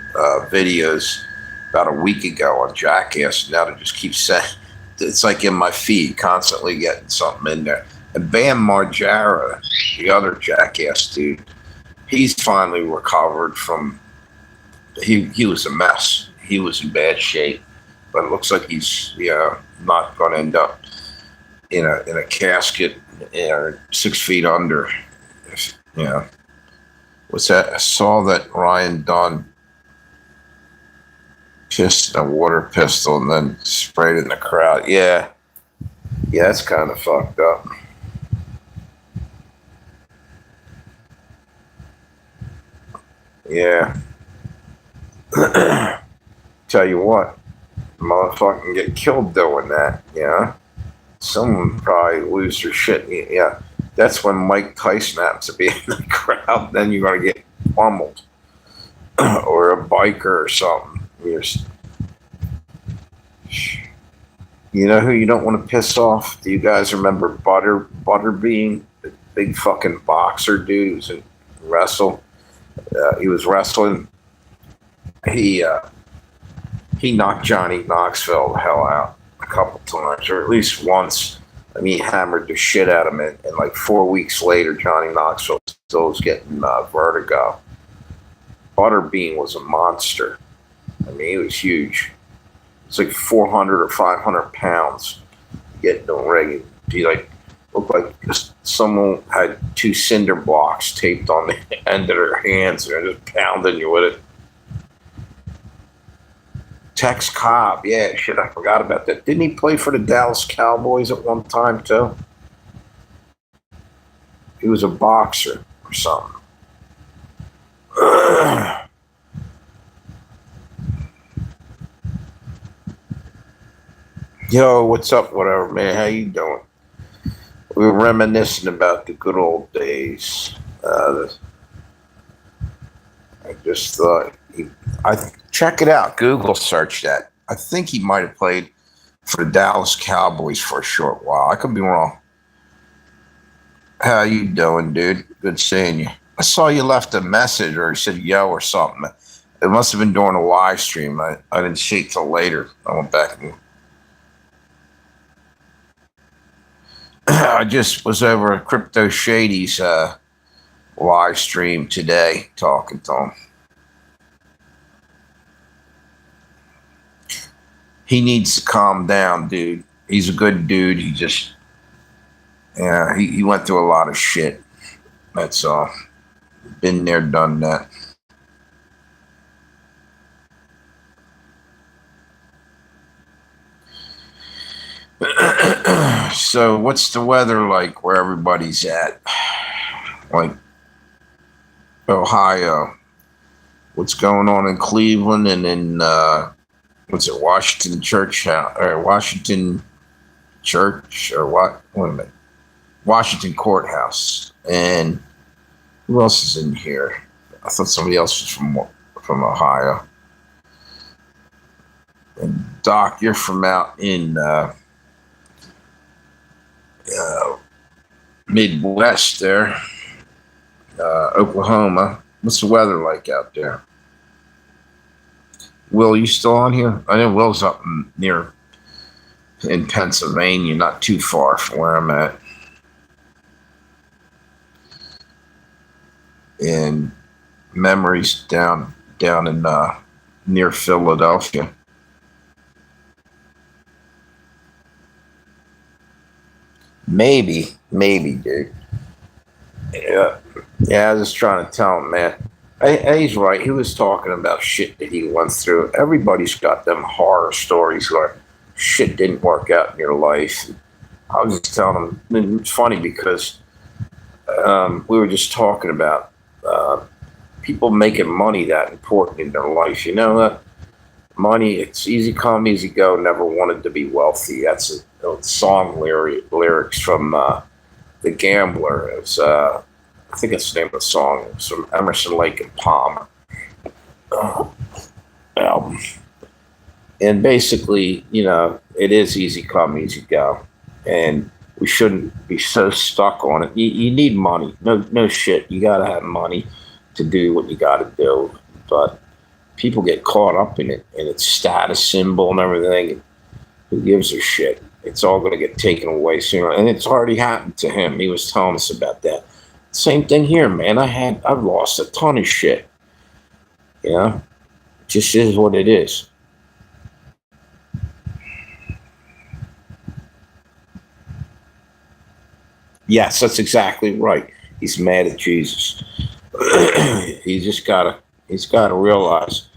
videos about a week ago on Jackass. Now to just keep saying it's like in my feed, constantly getting something in there. And Bam Margera, the other Jackass dude, he's finally recovered from. He was a mess. He was in bad shape, but it looks like he's not going to end up in a casket 6 feet under. What's that? I saw that Ryan Dunn pissed in a water pistol and then sprayed it in the crowd. Yeah, that's kind of fucked up. Yeah. Tell you what, motherfucker can get killed doing that. Someone probably lose their shit. Yeah, that's when Mike Tyson happens to be in the crowd. Then you're gonna get pummeled, or a biker or something. You know who you don't want to piss off? Do you guys remember Butterbean, the big fucking boxer dude who was in wrestle? He was wrestling. He knocked Johnny Knoxville the hell out a couple times, or at least once. I mean, he hammered the shit out of him, and like 4 weeks later, Johnny Knoxville still was getting vertigo. Butterbean was a monster. I mean, he was huge. It's like 400 or 500 pounds. Getting the ring, and he looked like just someone had 2 cinder blocks taped on the end of their hands, and they're just pounding you with it. Tex Cobb, yeah, shit, I forgot about that. Didn't he play for the Dallas Cowboys at one time too? He was a boxer or something. Yo, what's up? Whatever, man. How you doing? We were reminiscing about the good old days. I just thought, check it out. Google search that. I think he might have played for the Dallas Cowboys for a short while. I could be wrong. How you doing, dude? Good seeing you. I saw you left a message or you said yo or something. It must have been during a live stream. I didn't see it till later. I went back and I just was over at Crypto Shady's live stream today talking to him. He needs to calm down, dude. He's a good dude. He just, yeah, he went through a lot of shit. That's all. Been there, done that. So, what's the weather like where everybody's at? Like Ohio. What's going on in Cleveland and in what's it, Washington Church or Washington Church or what? Wait a minute. Washington Courthouse. And who else is in here? I thought somebody else was from Ohio. And Doc, you're from out in Midwest there, Oklahoma. What's the weather like out there? Will, you still on here? I know Will's up near in Pennsylvania, not too far from where I'm at. And Memories down in near Philadelphia. Maybe, dude. Yeah, I was just trying to tell him, man. He's right. He was talking about shit that he went through. Everybody's got them horror stories where shit didn't work out in your life. I was just telling him, and it's funny because we were just talking about people making money that important in their life. You know, money, it's easy come, easy go, never wanted to be wealthy. That's a song lyrics from The Gambler. It's I think it's the name of the song. It's from Emerson, Lake and Palmer album. And basically, you know, it is easy come, easy go. And we shouldn't be so stuck on it. You need money. No shit. You got to have money to do what you got to do. But people get caught up in it, and it's status symbol and everything. And who gives a shit? It's all going to get taken away sooner. And it's already happened to him. He was telling us about that. Same thing here, man. I've lost a ton of shit. You know, it just is what it is. Yes, that's exactly right. He's mad at Jesus. He's got to realize,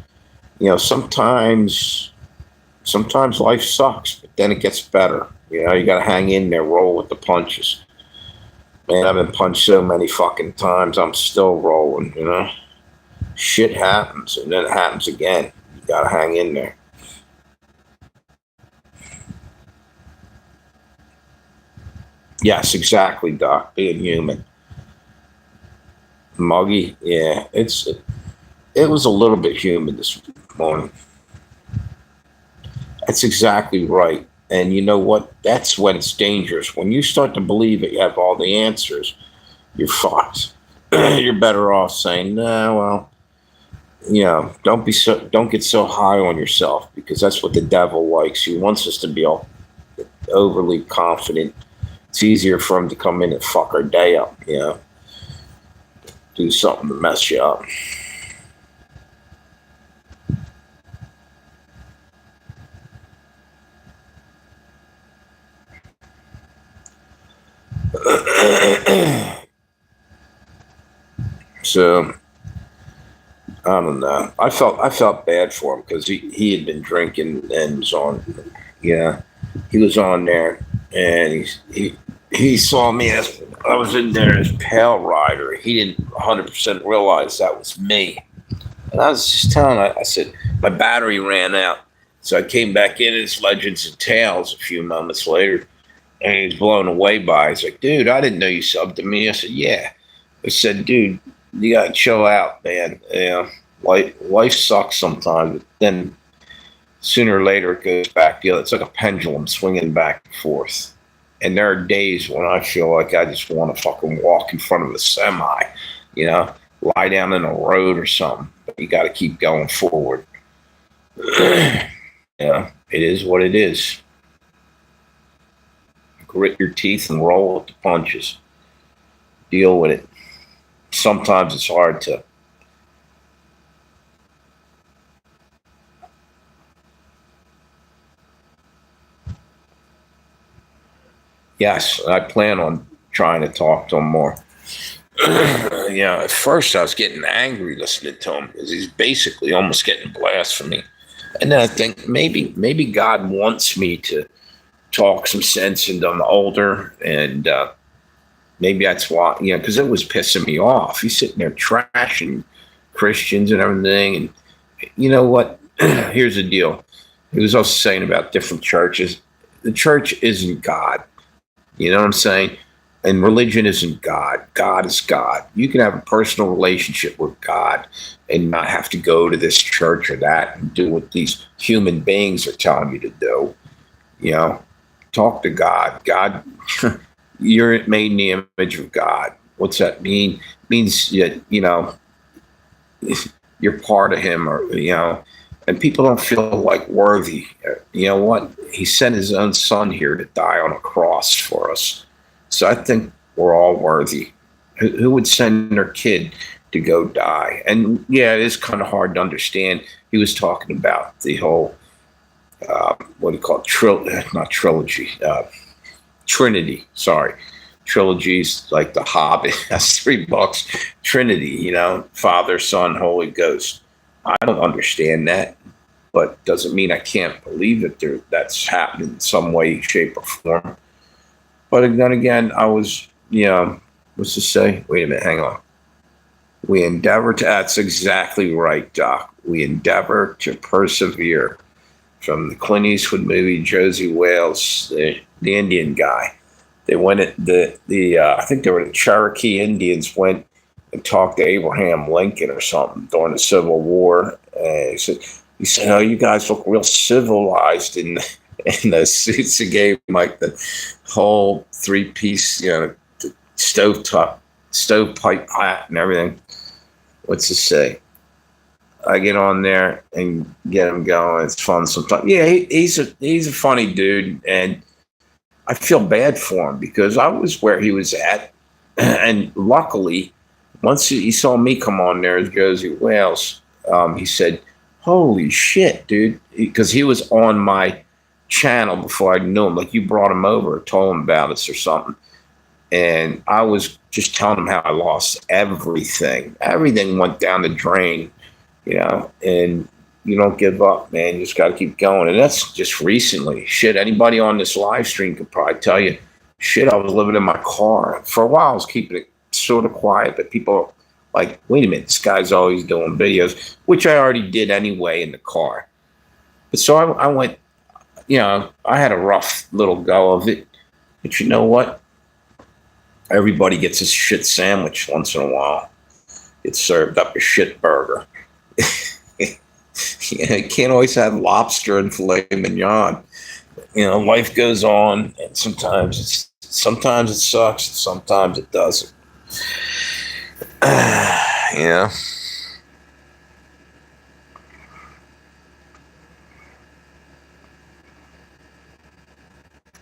you know, sometimes life sucks, but then it gets better. You know, you got to hang in there, roll with the punches. Man, I've been punched so many fucking times. I'm still rolling, you know. Shit happens, and then it happens again. You gotta hang in there. Yes, exactly, Doc. Being human. Muggy, yeah. It was a little bit humid this morning. That's exactly right. And you know what? That's when it's dangerous. When you start to believe that you have all the answers, you're fucked. You're better off saying, "Nah, well, you know, don't get so high on yourself because that's what the devil likes. He wants us to be all overly confident. It's easier for him to come in and fuck our day up, you know, do something to mess you up." So I don't know. I felt bad for him because he had been drinking and was on. Yeah, he was on there, and he saw me as I was in there as pale rider. He didn't 100% realize that was me, and I was just telling. I said my battery ran out, so I came back in as Legends and Tales a few moments later, and he's blown away by it. He's like, dude, I didn't know you subbed to me. I said, yeah. I said, dude, you gotta chill out, man. Life sucks sometimes, but then sooner or later it goes back. It's like a pendulum swinging back and forth. And there are days when I feel like I just want to fucking walk in front of a semi, you know, lie down in a road or something. But you got to keep going forward. Yeah, it is what it is. Grit your teeth and roll with the punches. Deal with it. Sometimes it's hard to. Yes, I plan on trying to talk to him more. At first I was getting angry listening to him because he's basically almost getting blasphemy. And then I think maybe God wants me to talk some sense into I'm older, and maybe that's why, because it was pissing me off. He's sitting there trashing Christians and everything. And you know what? Here's the deal. He was also saying about different churches. The church isn't God. You know what I'm saying? And religion isn't God. God is God. You can have a personal relationship with God and not have to go to this church or that and do what these human beings are telling you to do. Talk to God. God, you're made in the image of God. What's that mean? It means that, you're part of him, and people don't feel like worthy. You know what? He sent his own son here to die on a cross for us. So I think we're all worthy. Who would send their kid to go die? And yeah, it is kind of hard to understand. He was talking about the whole, what do you call it? Not trilogy, Trinity. Sorry. Trilogies like The Hobbit. That's $3. Trinity, Father, Son, Holy Ghost. I don't understand that, but doesn't mean I can't believe that that's happened in some way, shape, or form. But then again, I was, what's to say? Wait a minute, hang on. We endeavor to, that's exactly right, Doc. We endeavor to persevere. From the Clint Eastwood movie, Josey Wales, the Indian guy. They went at I think they were the Cherokee Indians went and talked to Abraham Lincoln or something during the Civil War. And he said, oh, you guys look real civilized in the suits. He gave him like the whole 3-piece, stovepipe hat and everything. What's to say? I get on there and get him going. It's fun sometimes. Yeah, he's a funny dude, and I feel bad for him because I was where he was at, and luckily, once he saw me come on there as Josey Wales, he said, "Holy shit, dude!" Because he was on my channel before I knew him. Like you brought him over, told him about us or something, and I was just telling him how I lost everything. Everything went down the drain. And you don't give up, man. You just got to keep going. And that's just recently. Shit, anybody on this live stream could probably tell you, shit, I was living in my car. For a while, I was keeping it sort of quiet, but people are like, wait a minute, this guy's always doing videos, which I already did anyway in the car. But so I went, I had a rough little go of it. But you know what? Everybody gets a shit sandwich once in a while. It's served up a shit burger. You can't always have lobster and filet mignon. Life goes on, and sometimes it sucks, and sometimes it doesn't.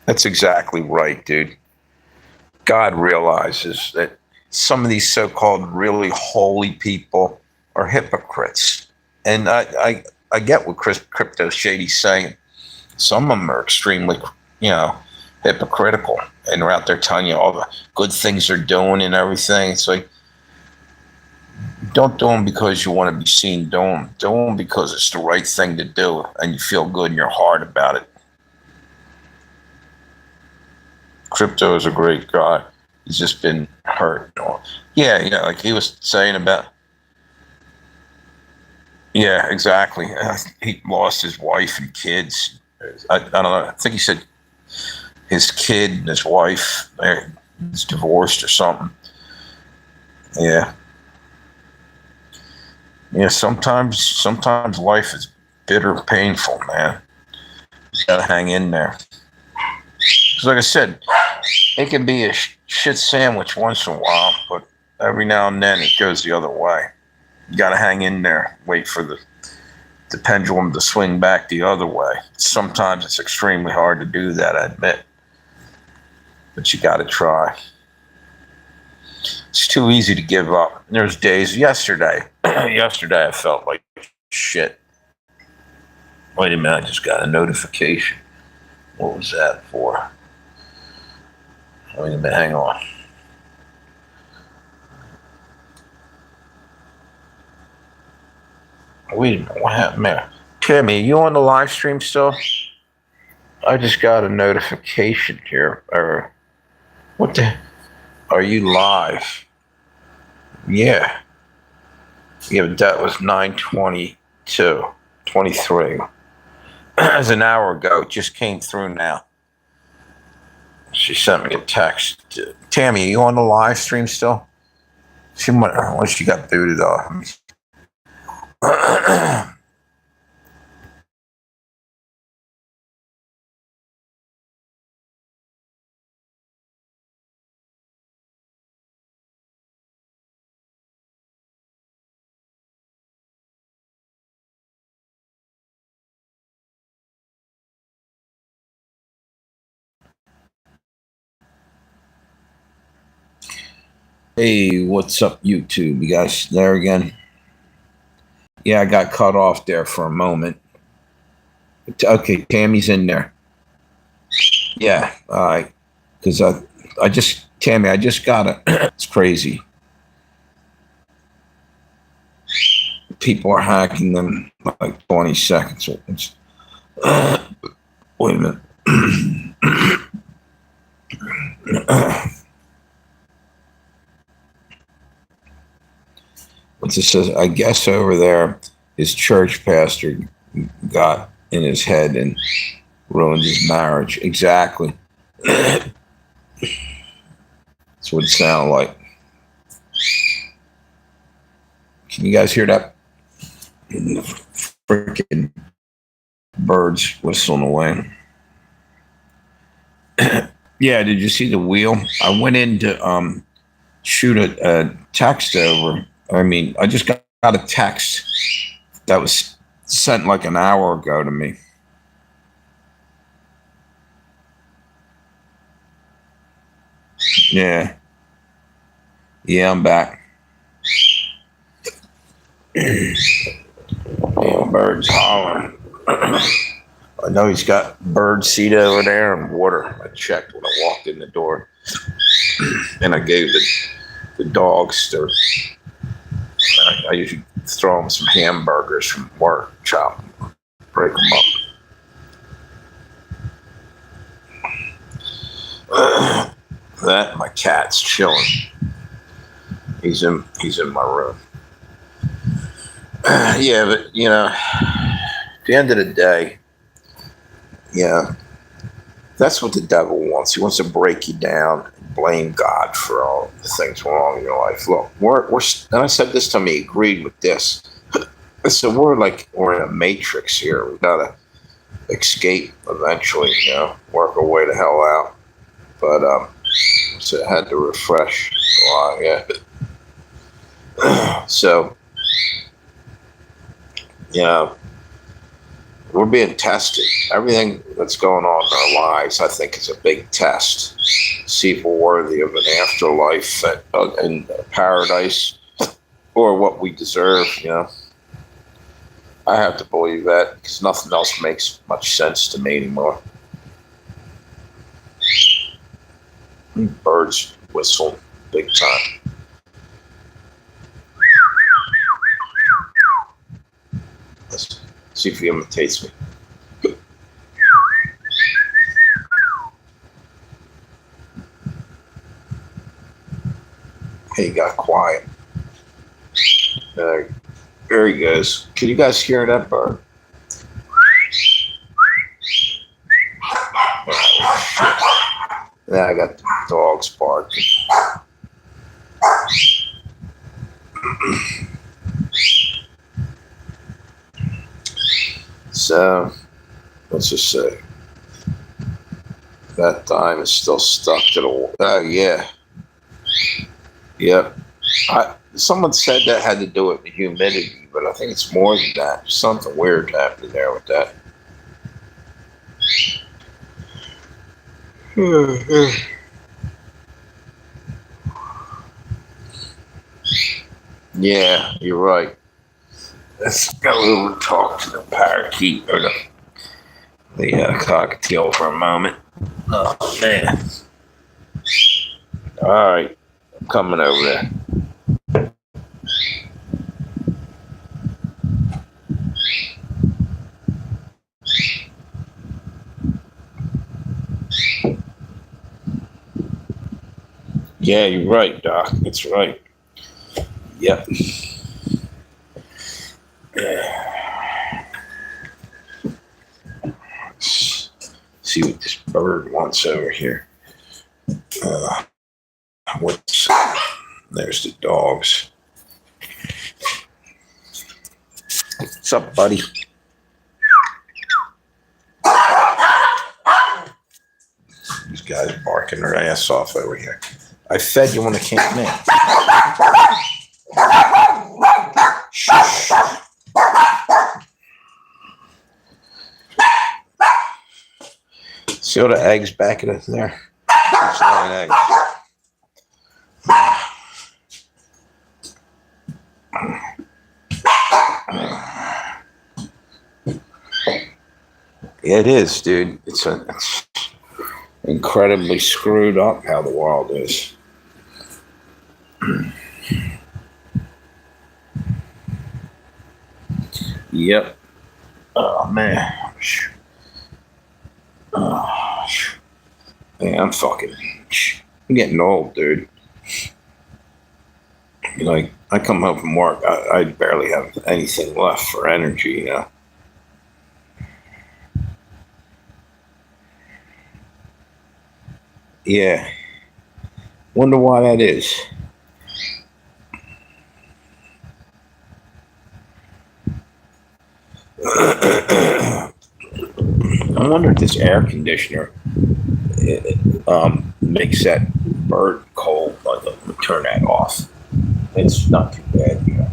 That's exactly right, dude. God realizes that some of these so-called really holy people are hypocrites. And I get what Crypto Shady's saying. Some of them are extremely, hypocritical. And they're out there telling you all the good things they're doing and everything. It's like, Don't do them because you want to be seen. Do them because it's the right thing to do, and you feel good in your heart about it. Crypto is a great guy. He's just been hurt. Yeah, like he was saying about. Yeah, exactly. He lost his wife and kids. I don't know. I think he said his kid and his wife is divorced or something. Yeah. Yeah, sometimes life is bitter, painful, man. You gotta hang in there. 'Cause like I said, it can be a shit sandwich once in a while, but every now and then it goes the other way. You gotta hang in there, wait for the pendulum to swing back the other way. Sometimes it's extremely hard to do that, I admit, but you gotta try. It's too easy to give up. There's days yesterday I felt like shit. Wait a minute, I just got a notification. What was that for? Wait a minute, hang on. Wait a minute, what happened there? Timmy, are you on the live stream still? I just got a notification here. Or what the? Are you live? Yeah. Yeah, but that was 9:22, 23. As an hour ago. It just came through now. She sent me a text. Tammy, are you on the live stream still? She might, unless she got booted off. Hey, what's up, YouTube? You guys there again? Yeah, I got cut off there for a moment. Okay, Tammy's in there. Yeah, all right. Because Tammy, I just got it. It's crazy. People are hacking them like 20 seconds. Wait a minute. What's it says? I guess over there, his church pastor got in his head and ruined his marriage. Exactly. That's what it sounded like. Can you guys hear that? Freaking birds whistling away. Yeah, did you see the wheel? I went in to shoot a text over. I just got a text that was sent like an hour ago to me. Yeah. Yeah, I'm back. Damn birds hollering. I know he's got bird seed over there and water. I checked when I walked in the door. And I gave the dogs their. I usually throw them some hamburgers from work, chop them, break them up. That my cat's chilling. He's in my room. Yeah, but at the end of the day, that's what the devil wants. He wants to break you down and blame God for all the things wrong in your life. Look, we're and I said this to him, he agreed with this. So we're in a matrix here. We've got to escape eventually, work our way the hell out. But so I had to refresh. Yeah. So, we're being tested. Everything that's going on in our lives, I think, is a big test. See if we're worthy of an afterlife in paradise or what we deserve, I have to believe that because nothing else makes much sense to me anymore. Birds whistle big time. See if he imitates me. Hey, he got quiet. There he goes. Can you guys hear that bird? Now I got the dogs barking. So, let's just say that dime is still stuck to the wall. Yeah. Yep. Someone said that had to do with the humidity, but I think it's more than that. Something weird happening there with that. Yeah, you're right. Let's go over and talk to the parakeet or the cockatiel for a moment. Oh, man. All right. I'm coming over there. Yeah, you're right, Doc. That's right. Yep. Let's see what this bird wants over here. There's the dogs. What's up, buddy? These guys barking their ass off over here. I fed you when I came in. See all the eggs back in there? There's eggs. Yeah, it is, dude. It's incredibly screwed up how the world is. Yep. Oh, man. Oh, man, I'm getting old, dude. Like, I come home from work, I barely have anything left for energy, you know. Yeah. Wonder why that is. I wonder if this air conditioner makes that bird cold. Like, turn that off. It's not too bad, you know.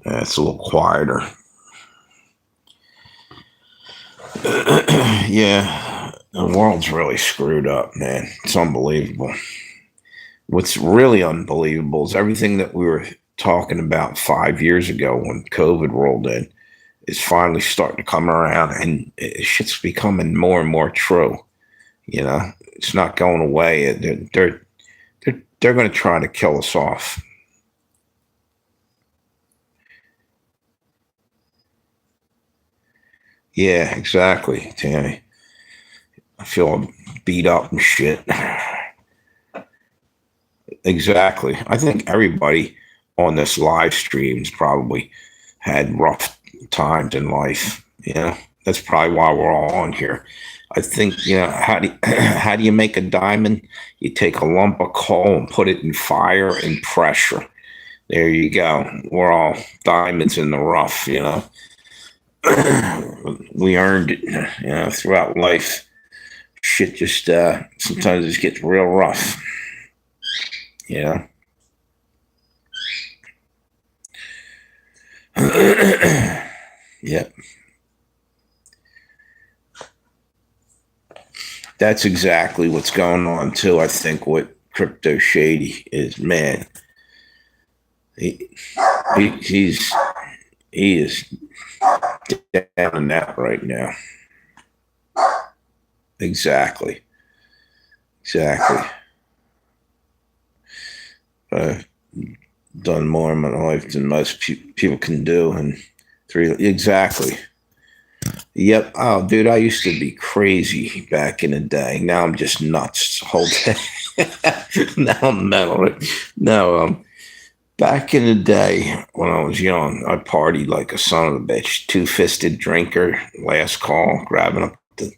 It's a little quieter. Yeah, the world's really screwed up, man. It's unbelievable. What's really unbelievable is everything that we were talking about 5 years ago when COVID rolled in is finally starting to come around, and shit's becoming more and more true. You know, it's not going away. They're going to try to kill us off. Yeah, exactly, Tammy. I feel beat up and shit. Exactly. I think everybody on this live stream's probably had rough times in life. You know, that's probably why we're all on here. I think, you know, how do you make a diamond? You take a lump of coal and put it in fire and pressure. There you go. We're all diamonds in the rough, you know. We earned it, you know, throughout life. Shit just sometimes it gets real rough. You know. Yep. That's exactly what's going on too. I think what Crypto Shady is, man. He is down in that right now. Exactly. Exactly. I've done more in my life than most people can do, and three exactly. Yep. Oh, dude, I used to be crazy back in the day. Now I'm just nuts the whole day. Now I'm mental. No, back in the day when I was young, I partied like a son of a bitch. Two-fisted drinker, last call, grabbing up the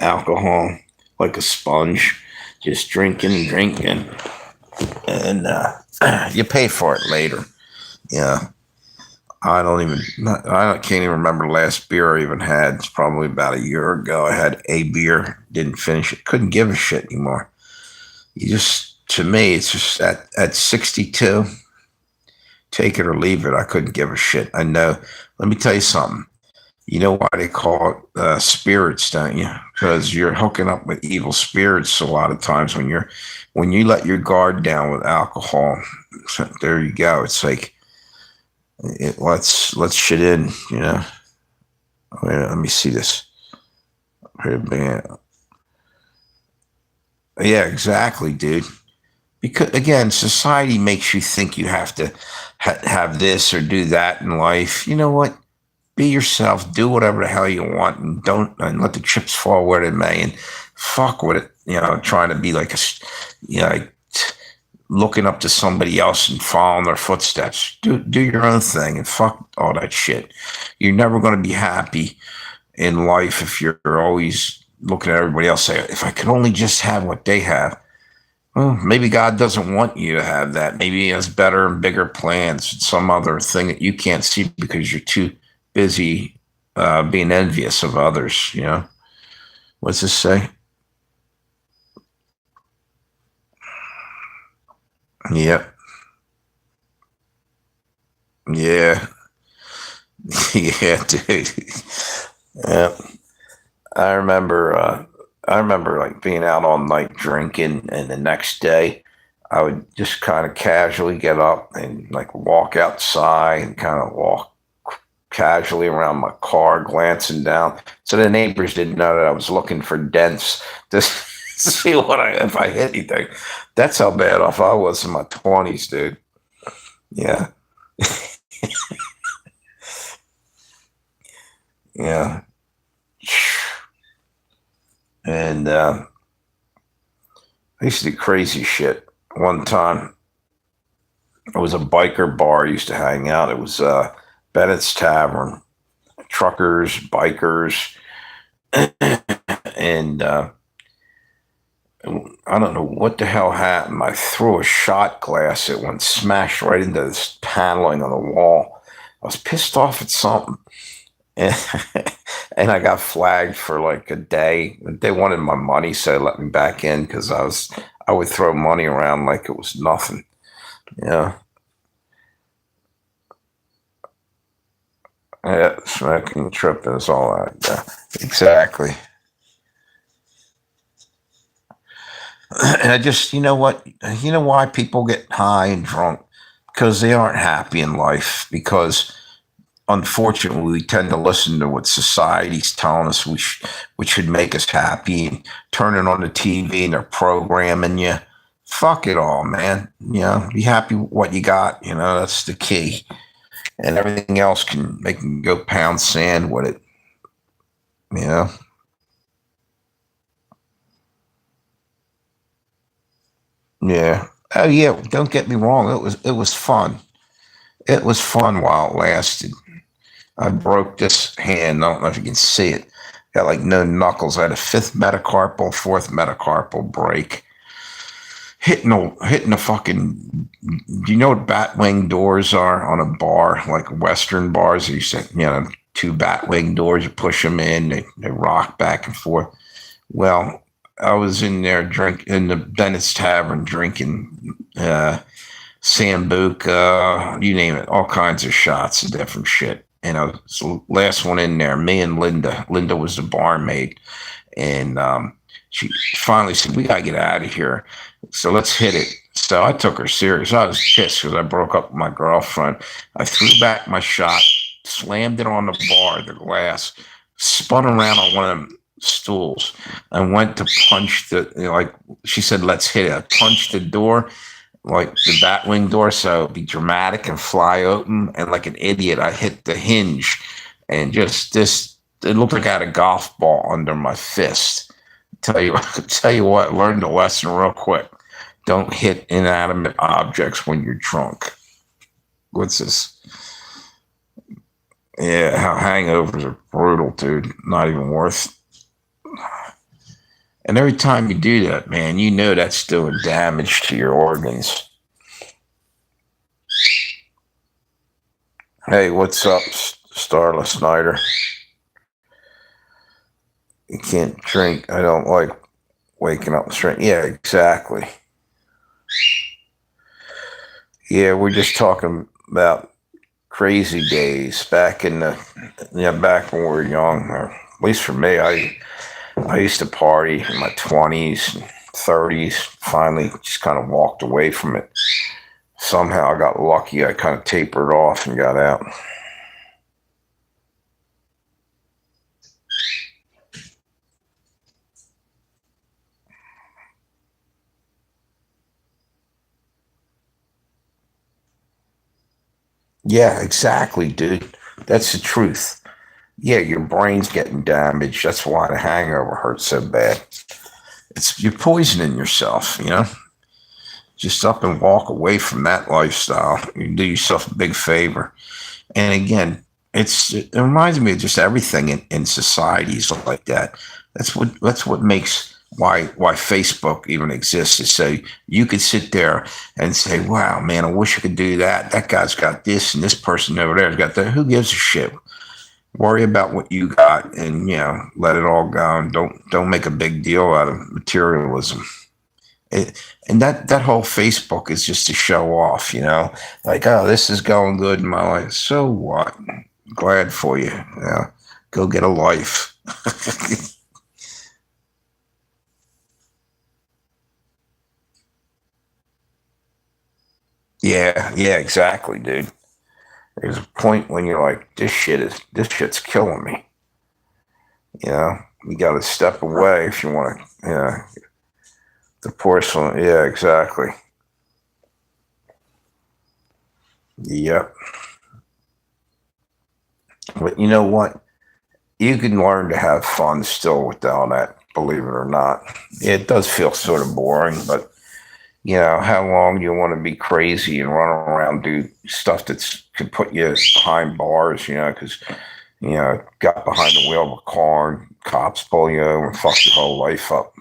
alcohol like a sponge, just drinking and drinking, and you pay for it later. Yeah. Can't even remember the last beer I even had. It's probably about a year ago. I had a beer, didn't finish it, couldn't give a shit anymore. To me, it's just at 62, take it or leave it. I couldn't give a shit. I know. Let me tell you something. You know why they call it spirits, don't you? Because you're hooking up with evil spirits a lot of times when you let your guard down with alcohol. So there you go. It's like let's shit in, you know. Wait, let me see this. Yeah, exactly, dude. Because again, society makes you think you have to have this or do that in life. You know what? Be yourself. Do whatever the hell you want, and don't and let the chips fall where they may. And fuck with it. You know, trying to be like like looking up to somebody else and following their footsteps. Do your own thing and fuck all that shit. You're never going to be happy in life if you're always looking at everybody else. Say, if I could only just have what they have. Well, maybe God doesn't want you to have that. Maybe He has better and bigger plans, some other thing that you can't see because you're too busy being envious of others. You know, what's this say? Yep. Yeah. Yeah, dude. Yeah. I remember. I remember like being out all night drinking, and the next day, I would just kind of casually get up and like walk outside and kind of walk casually around my car, glancing down, so the neighbors didn't know that I was looking for dents to see if I hit anything. That's how bad off I was in my 20s, dude. Yeah, yeah, and I used to do crazy shit. One time, it was a biker bar I used to hang out. It was Bennett's Tavern, truckers, bikers, and I don't know what the hell happened. I threw a shot glass. It went smashed right into this paneling on the wall. I was pissed off at something, and, and I got flagged for like a day. They wanted my money, so they let me back in because I would throw money around like it was nothing. Yeah, yeah, smoking, tripping is all that. Yeah, exactly. And I just, you know what? You know why people get high and drunk? Because they aren't happy in life. Because unfortunately, we tend to listen to what society's telling us which should make us happy, and turning on the TV and they're programming you. Fuck it all, man. You know, be happy with what you got. You know, that's the key. And everything else they can go pound sand with it. You know, yeah. Oh yeah. Don't get me wrong. It was fun. It was fun while it lasted. I broke this hand. I don't know if you can see it. Got like no knuckles. I had a fifth metacarpal, fourth metacarpal break. Hitting a fucking. Do you know what batwing doors are on a bar, like Western bars? You said, two batwing doors. You push them in, they rock back and forth. Well, I was in there in the Bennett's Tavern drinking Sambuca, you name it, all kinds of shots of different shit. And I was the last one in there, me and Linda. Linda was the barmaid. And she finally said, "We got to get out of here. So let's hit it." So I took her serious. I was pissed because I broke up with my girlfriend. I threw back my shot, slammed it on the bar, the glass, spun around on one of them stools. I went to punch like she said, let's hit it. I punched the door, like the Batwing door, so it'd be dramatic and fly open. And like an idiot, I hit the hinge, and just this, it looked like I had a golf ball under my fist. Tell you what, learn the lesson real quick. Don't hit inanimate objects when you're drunk. What's this? Yeah, how hangovers are brutal, dude. Not even worth. And every time you do that, man, you know that's doing damage to your organs. Hey, what's up, Starla Snyder? You can't drink. I don't like waking up straight. Yeah, exactly. Yeah, we're just talking about crazy days back in back when we were young. Or at least for me, I used to party in my 20s and 30s. Finally, just kind of walked away from it. Somehow I got lucky. I kind of tapered off and got out. Yeah, exactly, dude. That's the truth. Yeah, your brain's getting damaged. That's why the hangover hurts so bad. You're poisoning yourself, Just up and walk away from that lifestyle. You do yourself a big favor. And again, it reminds me of just everything in societies like that. That's what makes why Facebook even exists. Is so you could sit there and say, "Wow, man, I wish I could do that. That guy's got this, and this person over there's got that. Who gives a shit? Worry about what you got, and let it all go. And don't make a big deal out of materialism." And that whole Facebook is just to show off, like, oh, this is going good in my life. So what? Glad for you. Go get a life. Yeah, exactly, dude. There's a point when you're like, this shit's killing me. You got to step away if you want to. The porcelain. Yeah, exactly. Yep. But you know what? You can learn to have fun still with all that, believe it or not. It does feel sort of boring, but how long do you want to be crazy and run around do stuff that could put you behind bars, because, got behind the wheel of a car and cops pull you over and fuck your whole life up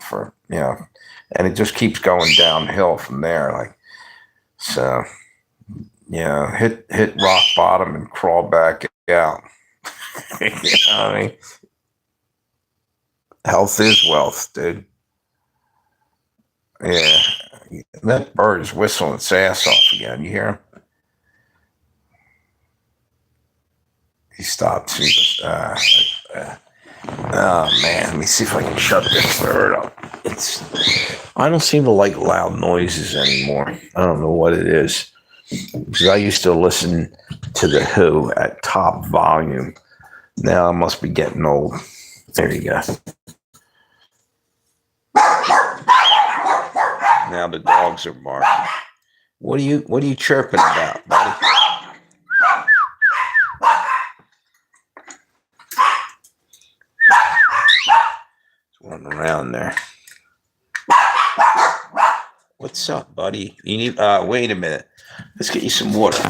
and it just keeps going downhill from there. Like, so, hit rock bottom and crawl back out. You know what I mean? Health is wealth, dude. Yeah. That bird is whistling its ass off again. You hear him? He stops. He goes, oh, man. Let me see if I can shut this bird up. I don't seem to like loud noises anymore. I don't know what it is. Because I used to listen to The Who at top volume. Now I must be getting old. There you go. Now the dogs are barking. What are you chirping about, buddy? It's running around there. What's up, buddy? You need wait a minute. Let's get you some water.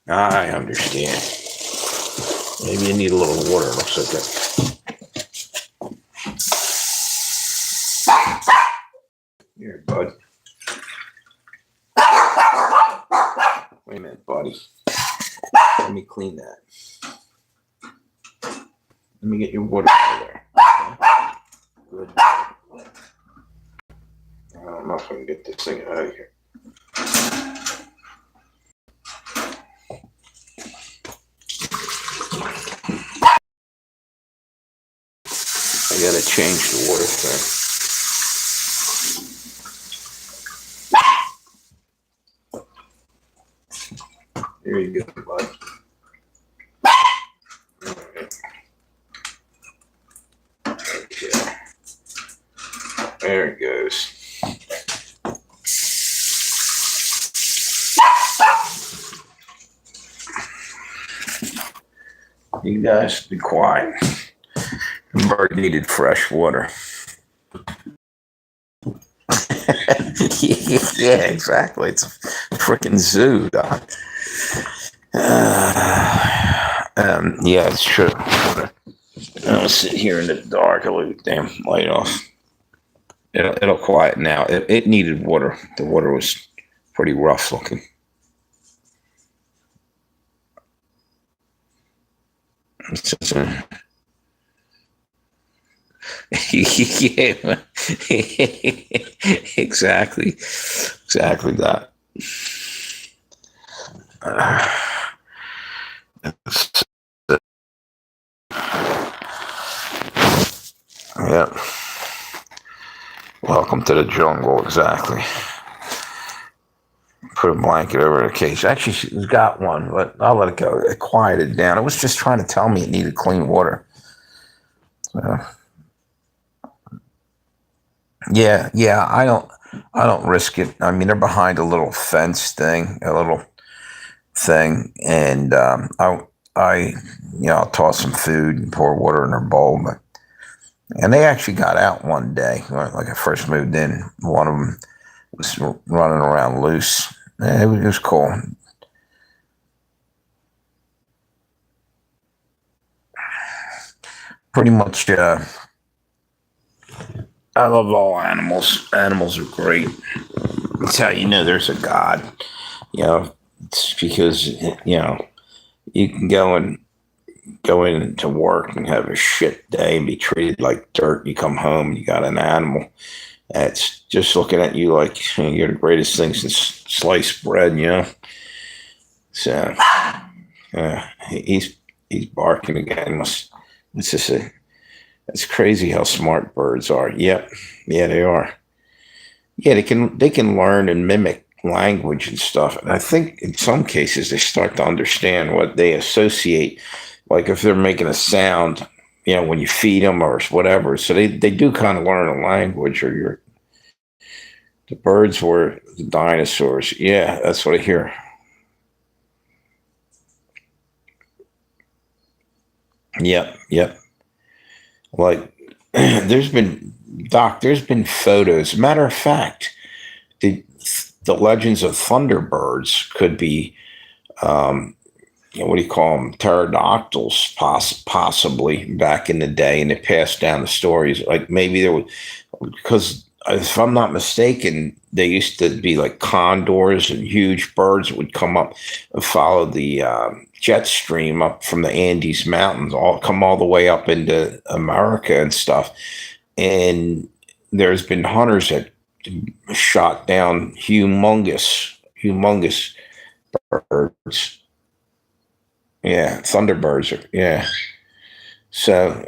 I understand. Maybe you need a little water. Looks like that. Here, bud. Wait a minute, buddy. Let me clean that. Let me get your water out of there. Okay? Good. I don't know if I can get this thing out of here. I gotta change the water thing. There you go, bud. There it goes. You guys be quiet. The bird needed fresh water. Yeah, exactly. It's a freaking zoo, Doc. Yeah, it's true. I'll sit here in the dark. I'll leave the damn light off. It'll quiet now. It needed water. The water was pretty rough looking. Yeah, exactly, that. Yeah. Welcome to the jungle. Exactly. Put a blanket over the cage. Actually, she's got one, but I'll let it go. It quieted down. It was just trying to tell me it needed clean water. So, yeah. I don't risk it. I mean, they're behind a little fence thing, and I, I'll toss some food and pour water in their bowl. And they actually got out one day, like I first moved in. One of them was running around loose. It was cool. Pretty much, I love all animals. Animals are great. That's how you know there's a God. It's because you can go into work and have a shit day and be treated like dirt. You come home and you got an animal that's just looking at you like you're the greatest thing since sliced bread. So he's barking again. It's just it's crazy how smart birds are. Yep, yeah, they are. Yeah, they can learn and mimic language and stuff. And I think in some cases they start to understand what they associate. Like if they're making a sound, when you feed them or whatever. So they do kind of learn a language. The birds were the dinosaurs. Yeah, that's what I hear. Yep. Like there's been photos. Matter of fact, the the legends of thunderbirds could be, um, what do you call them? Pterodactyls, possibly back in the day, and they passed down the stories. Like maybe there was, because if I'm not mistaken, they used to be like condors and huge birds that would come up and follow the jet stream up from the Andes Mountains, all the way up into America and stuff. And there's been hunters that shot down humongous birds. Yeah, thunderbirds. Yeah. So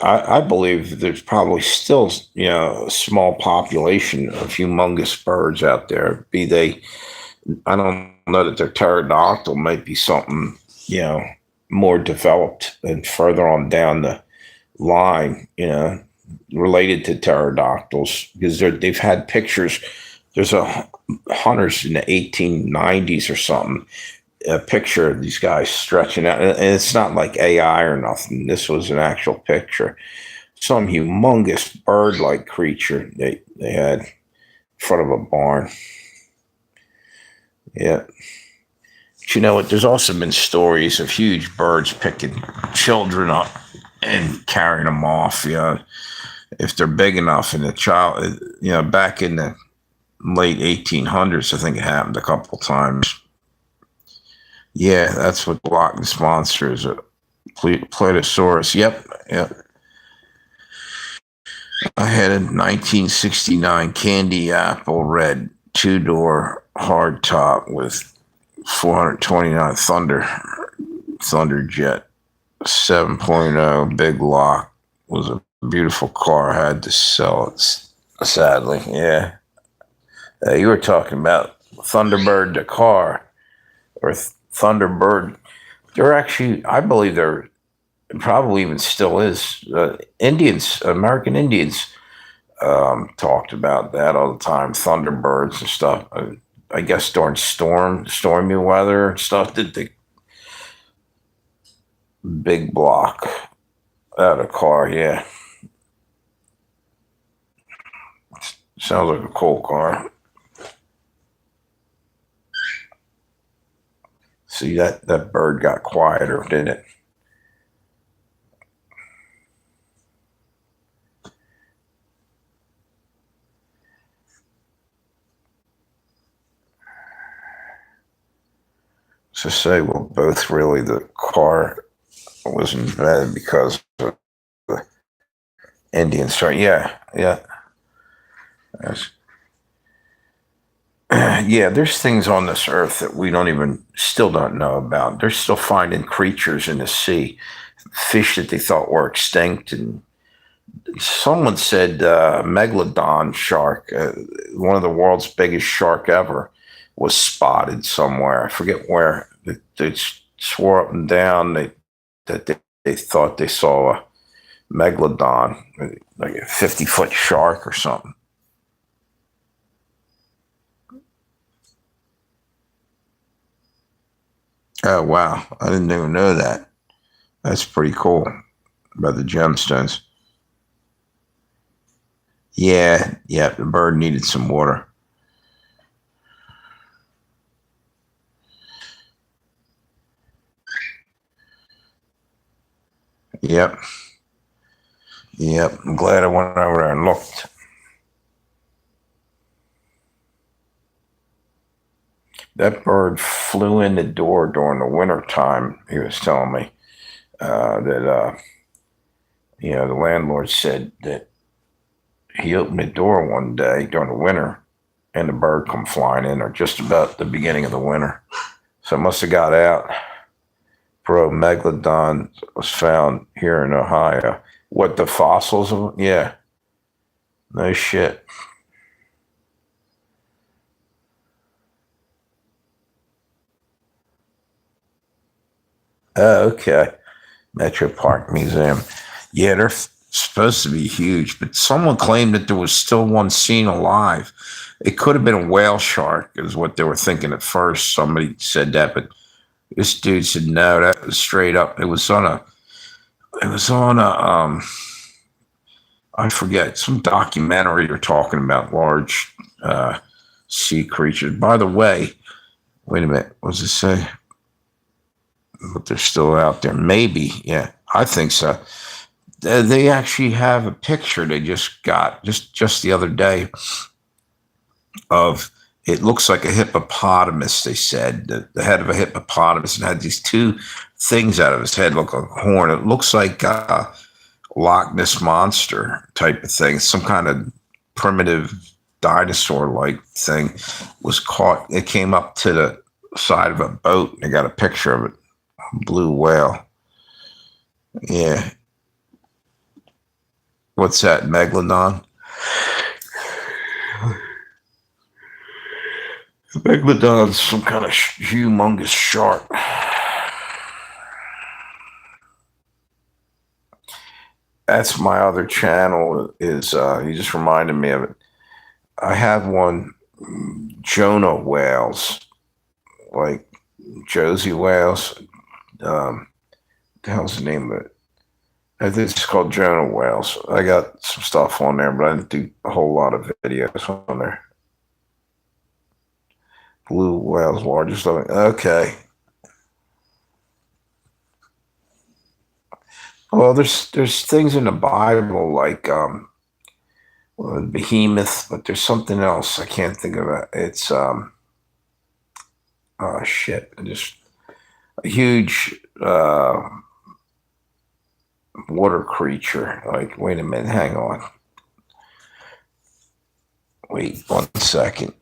I believe there's probably still, a small population of humongous birds out there. Be they, I don't know that their pterodactyl might be something, more developed and further on down the line, related to pterodactyls because they've had pictures. There's a hunters in the 1890s or something, a picture of these guys stretching out, and it's not like AI or nothing. This was an actual picture. Some humongous bird-like creature they had in front of a barn. Yeah. But you know what? There's also been stories of huge birds picking children up and carrying them off. If they're big enough, and the child, back in the late 1800s, I think it happened a couple times. Yeah, that's what the Loch Ness monster is. A Pletosaurus. Yep. I had a 1969 candy apple red two-door hardtop with 429 Thunderjet 7.0 big lock. Was a beautiful car. I had to sell it, sadly. Yeah. You were talking about Thunderbird the car, or Thunderbird. They're actually, I believe they're It probably even still is. Indians, American Indians, talked about that all the time. Thunderbirds and stuff. I guess during stormy weather and stuff, did the big block out of a car. Yeah, sounds like a cool car. See that bird got quieter, didn't it? So say, well, both really the car was invented because of the Indian start. Yeah, yeah. That's, yeah, there's things on this earth that we don't even still don't know about. They're still finding creatures in the sea, fish that they thought were extinct, and someone said megalodon shark, one of the world's biggest shark ever, was spotted somewhere. I forget where. They swore up and down they thought they saw a megalodon, like a 50-foot shark or something. Oh wow, I didn't even know that. That's pretty cool about the gemstones. Yeah, yeah, the bird needed some water. Yep, yep. I'm glad I went over there and looked. That bird flew in the door during the winter time. He was telling me that the landlord said that he opened the door one day during the winter, and the bird come flying in, or just about the beginning of the winter. So it must have got out. Bro, megalodon was found here in Ohio. What, the fossils of? Yeah, no shit. Oh, okay. Metro Park Museum. Yeah, they're supposed to be huge, but someone claimed that there was still one seen alive. It could have been a whale shark, is what they were thinking at first. Somebody said that, but this dude said no. That was straight up. It was on a. It was on a. I forget some documentary. You're talking about large sea creatures. By the way, wait a minute. What does it say? But they're still out there. Maybe. Yeah, I think so. They actually have a picture they just got just the other day of, it looks like a hippopotamus. They said the head of a hippopotamus, and had these two things out of his head, look like a horn. It looks like a Loch Ness monster type of thing, some kind of primitive dinosaur like thing was caught. It came up to the side of a boat, and they got a picture of it. Blue whale. Yeah. What's that? Megalodon? Megalodon's some kind of humongous shark. That's my other channel. Is you just reminded me of it. I have one, Jonah whales, like Josey whales. The hell's the name of it? I think it's called Jonah whales. I got some stuff on there, but I didn't do a whole lot of videos on there. Blue whales, largest living. Okay. Well, there's things in the Bible like behemoth, but there's something else I can't think of it. It's oh shit, just a huge water creature. Like, wait a minute, hang on, wait 1 second.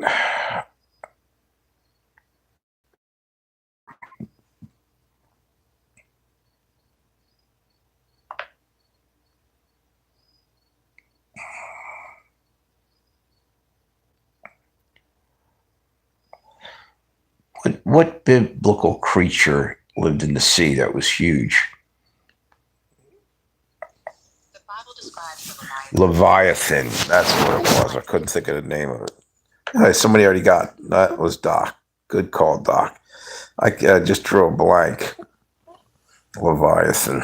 What biblical creature lived in the sea that was huge? Leviathan. That's what it was. I couldn't think of the name of it. Hey, somebody already got that. Was Doc. Good call, Doc. I just drew a blank. Leviathan.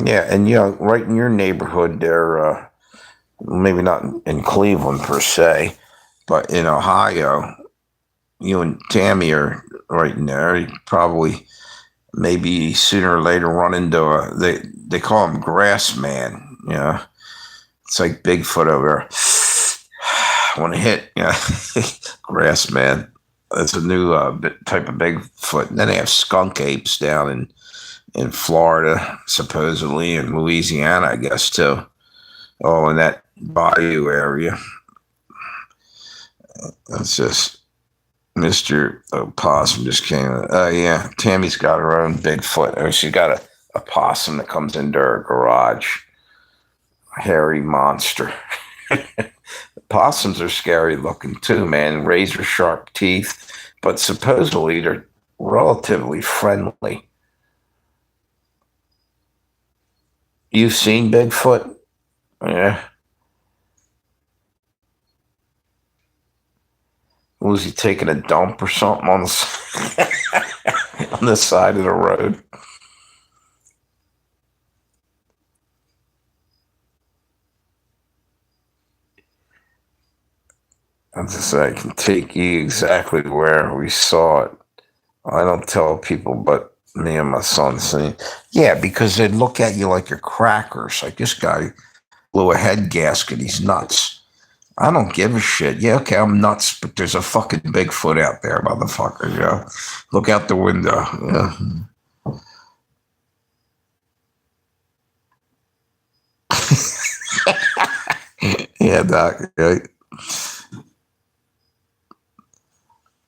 Yeah, and right in your neighborhood there, maybe not in Cleveland per se, but in Ohio, you and Tammy are right in there. You probably maybe sooner or later run into they call him grass man. It's like Bigfoot over there. Want to hit, grass man. It's a new type of Bigfoot. And then they have skunk apes down in Florida, supposedly, and Louisiana, I guess, too. Oh, in that bayou area. That's just Mr. Opossum just came. Yeah, Tammy's got her own Bigfoot. She's got a possum that comes into her garage. A hairy monster. Possums are scary looking too, man. Razor sharp teeth, but supposedly they're relatively friendly. You've seen Bigfoot? Yeah. Was he taking a dump or something on on the side of the road? I just say I can take you exactly where we saw it. I don't tell people, but me and my son see. Yeah, because they'd look at you like you're crackers. Like this guy blew a head gasket. He's nuts. I don't give a shit. Yeah, okay, I'm nuts, but there's a fucking Bigfoot out there, motherfucker. Look out the window. Yeah, Doc. Right?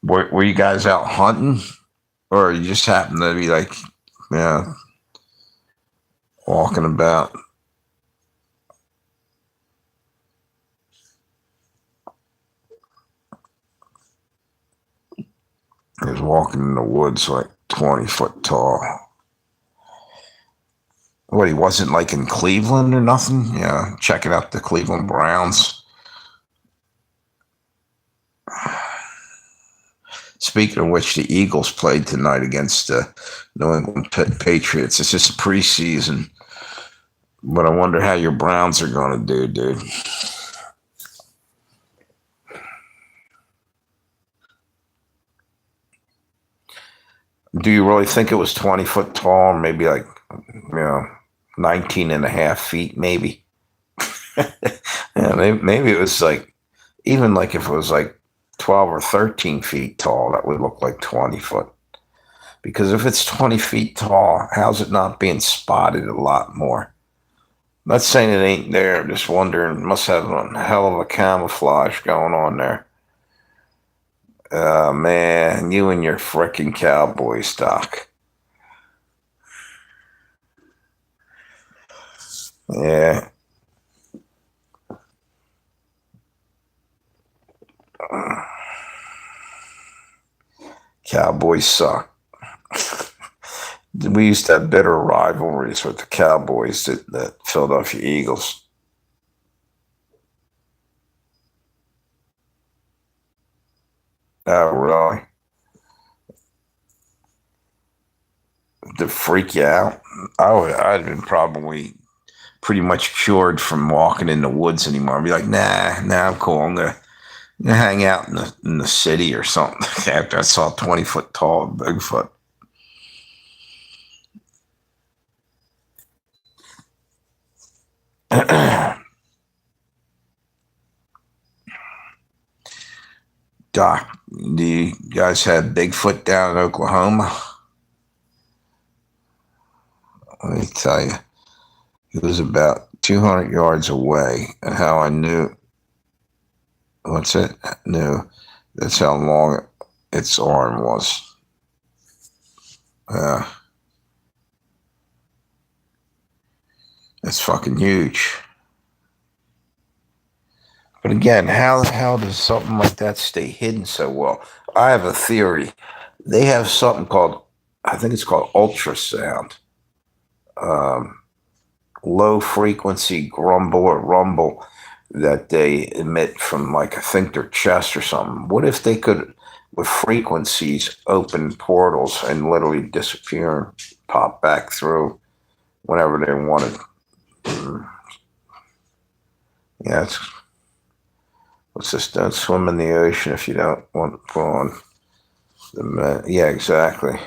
Were you guys out hunting, or you just happened to be like, yeah, walking about? He was walking in the woods like 20 foot tall. What, he wasn't like in Cleveland or nothing? Yeah, checking out the Cleveland Browns. Speaking of which, the Eagles played tonight against the New England Patriots. It's just preseason, but I wonder how your Browns are going to do, dude. Do you really think it was 20 foot tall, or maybe like, 19 and a half feet, maybe? Yeah, maybe it was like, even like if it was like 12 or 13 feet tall, that would look like 20 foot. Because if it's 20 feet tall, how's it not being spotted a lot more? I'm not saying it ain't there. I'm just wondering, it must have a hell of a camouflage going on there. Man, you and your frickin' cowboy stock. Yeah. Cowboys suck. We used to have bitter rivalries with the Cowboys, the Philadelphia Eagles. Oh, really? To freak you out? I'd been probably pretty much cured from walking in the woods anymore. I'd be like, nah, I'm cool. I'm gonna hang out in the city or something. After I saw 20 foot tall Bigfoot. Doc, do you guys have Bigfoot down in Oklahoma? Let me tell you, it was about 200 yards away. And how I knew, what's it? Knew that's how long its arm was. Uh, it's fucking huge. But again, how the hell does something like that stay hidden so well? I have a theory. They have something called, I think it's called ultrasound. um, low frequency grumble or rumble that they emit from, like, I think their chest or something. What if they could, with frequencies, open portals and literally disappear and pop back through whenever they wanted? Mm, yeah, it's, what's this? Don't swim in the ocean if you don't want to put on the. Yeah, exactly.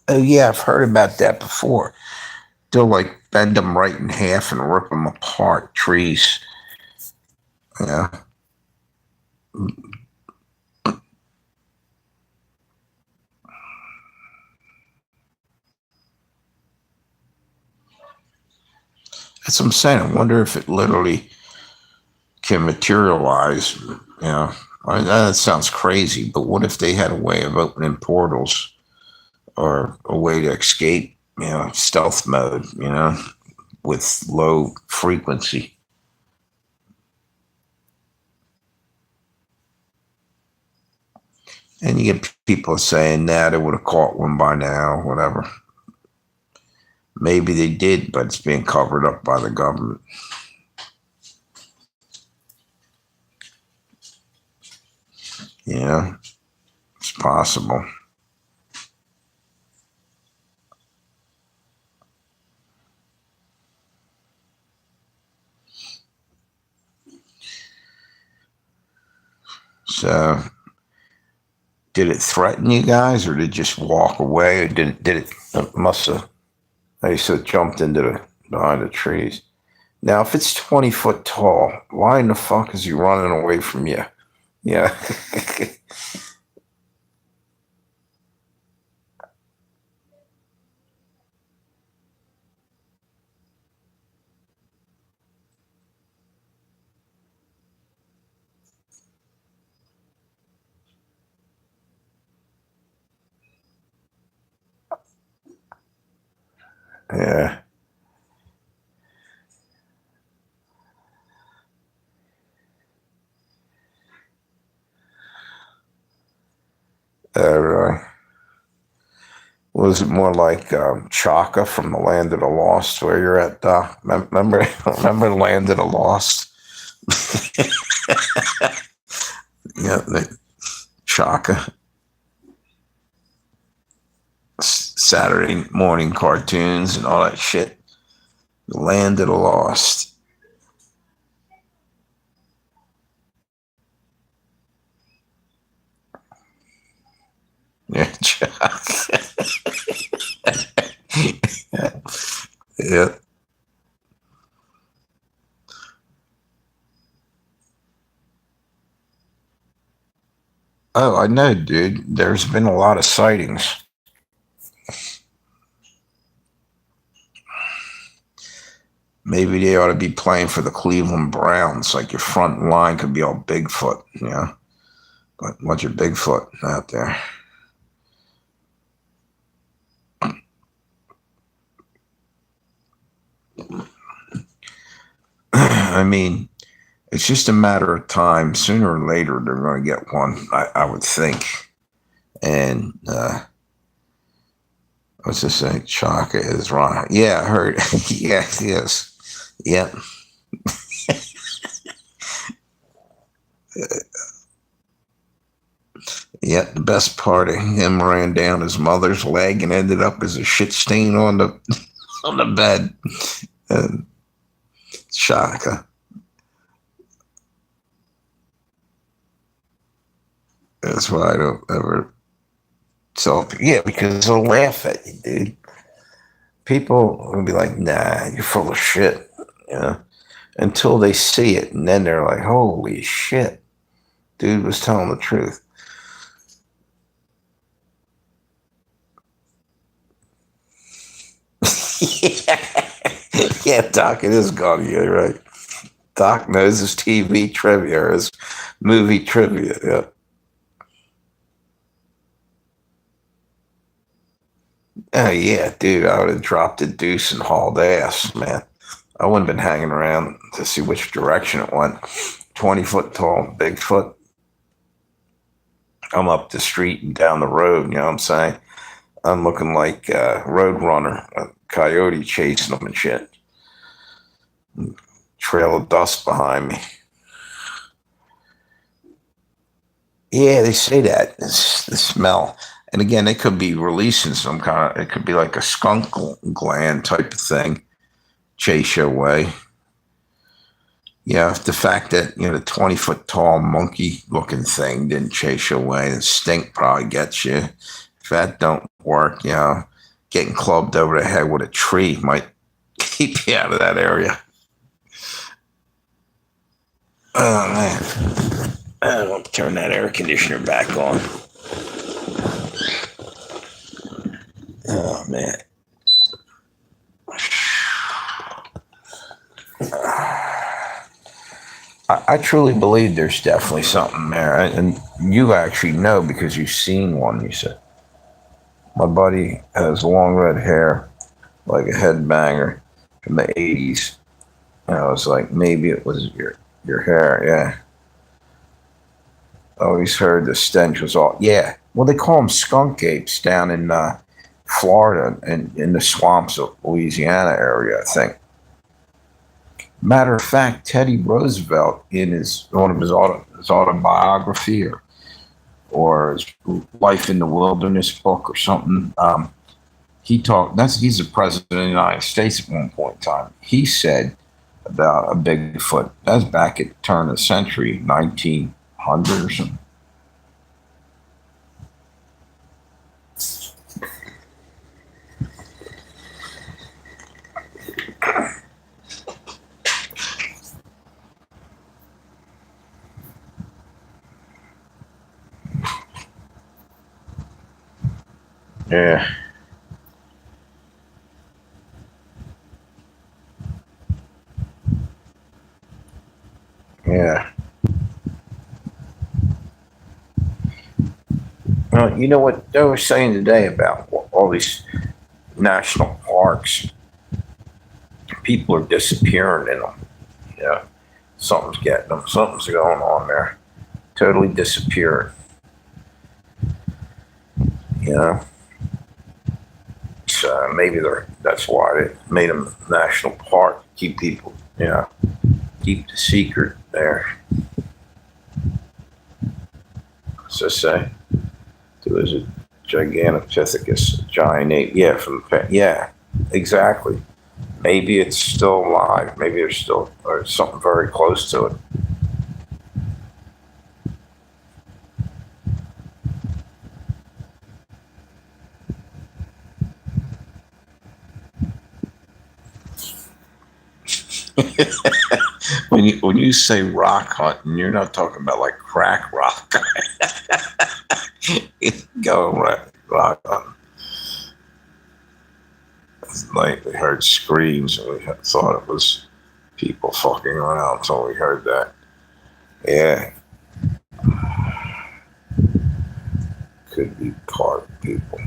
Oh yeah, I've heard about that before. They'll like bend them right in half and rip them apart. Trees. Yeah, that's what I'm saying. I wonder if it literally can materialize. That sounds crazy, but what if they had a way of opening portals or a way to escape? Stealth mode. With low frequency. And you get people saying, nah, they would have caught one by now, whatever. Maybe they did, but it's being covered up by the government. Yeah, it's possible. So, did it threaten you guys, or did it just walk away, or it must have, they said, jumped into the behind the trees? Now, if it's 20 foot tall, why in the fuck is he running away from you? Yeah. Yeah. Really. Was it more like Chaka from the Land of the Lost, where you're at, Doc? Remember, remember Land of the Lost? Yeah, Chaka. Saturday morning cartoons and all that shit. The Land of the Lost. Yeah, yeah. Oh, I know, dude. There's been a lot of sightings. Maybe they ought to be playing for the Cleveland Browns. Like your front line could be all Bigfoot, But what's your Bigfoot out there? I mean, it's just a matter of time. Sooner or later, they're going to get one, I would think. And what's this saying? Chaka is wrong. Yeah, I heard. Yes, yes. Yep. Yep. The best part of him ran down his mother's leg and ended up as a shit stain on the on the bed. And Chaka. That's why I don't ever tell. Yeah, because they'll laugh at you, dude. People will be like, "Nah, you're full of shit," you know. Until they see it, and then they're like, "Holy shit, dude was telling the truth." Yeah, Doc, it is gaudy, you're right. Doc knows his TV trivia, his movie trivia. Yeah. Oh yeah, dude, I would have dropped a deuce and hauled ass, man. I wouldn't have been hanging around to see which direction it went. 20 foot tall Bigfoot. I'm up the street and down the road, you know what I'm saying? I'm looking like a road runner, a coyote chasing them and shit. Trail of dust behind me. Yeah, they say that. It's the smell. And again, they could be releasing some kind of, it could be like a skunk gland type of thing, chase you away. Yeah, the fact that, the 20 foot tall monkey looking thing didn't chase you away, the stink probably gets you. If that don't work, getting clubbed over the head with a tree might keep you out of that area. Oh, man. I want to turn that air conditioner back on. Oh, man. I truly believe there's definitely something there. And you actually know because you've seen one, you said. My buddy has long red hair, like a headbanger from the 80s. And I was like, maybe it was your hair, yeah. I always heard the stench was all, yeah. Well, they call them skunk apes down in Florida and in the swamps of Louisiana area, I think. Matter of fact, Teddy Roosevelt, in one of his autobiography or his Life in the Wilderness book or something, he's the president of the United States at one point in time. He said about a Bigfoot, that's back at the turn of the century, 1900 or something. Yeah. Yeah. You know what they were saying today about all these national parks? People are disappearing in them. Yeah. Something's getting them. Something's going on there. Totally disappearing. So maybe that's why they made them national park. Keep people, keep the secret there. So say, there was a Gigantopithecus, a giant ape. Yeah, exactly. Maybe it's still alive. Maybe there's still or something very close to it. When you say rock hunting, you're not talking about like crack rock. Go rock hunting. Like we heard screams and we thought it was people fucking around until we heard that. Yeah. Could be park people.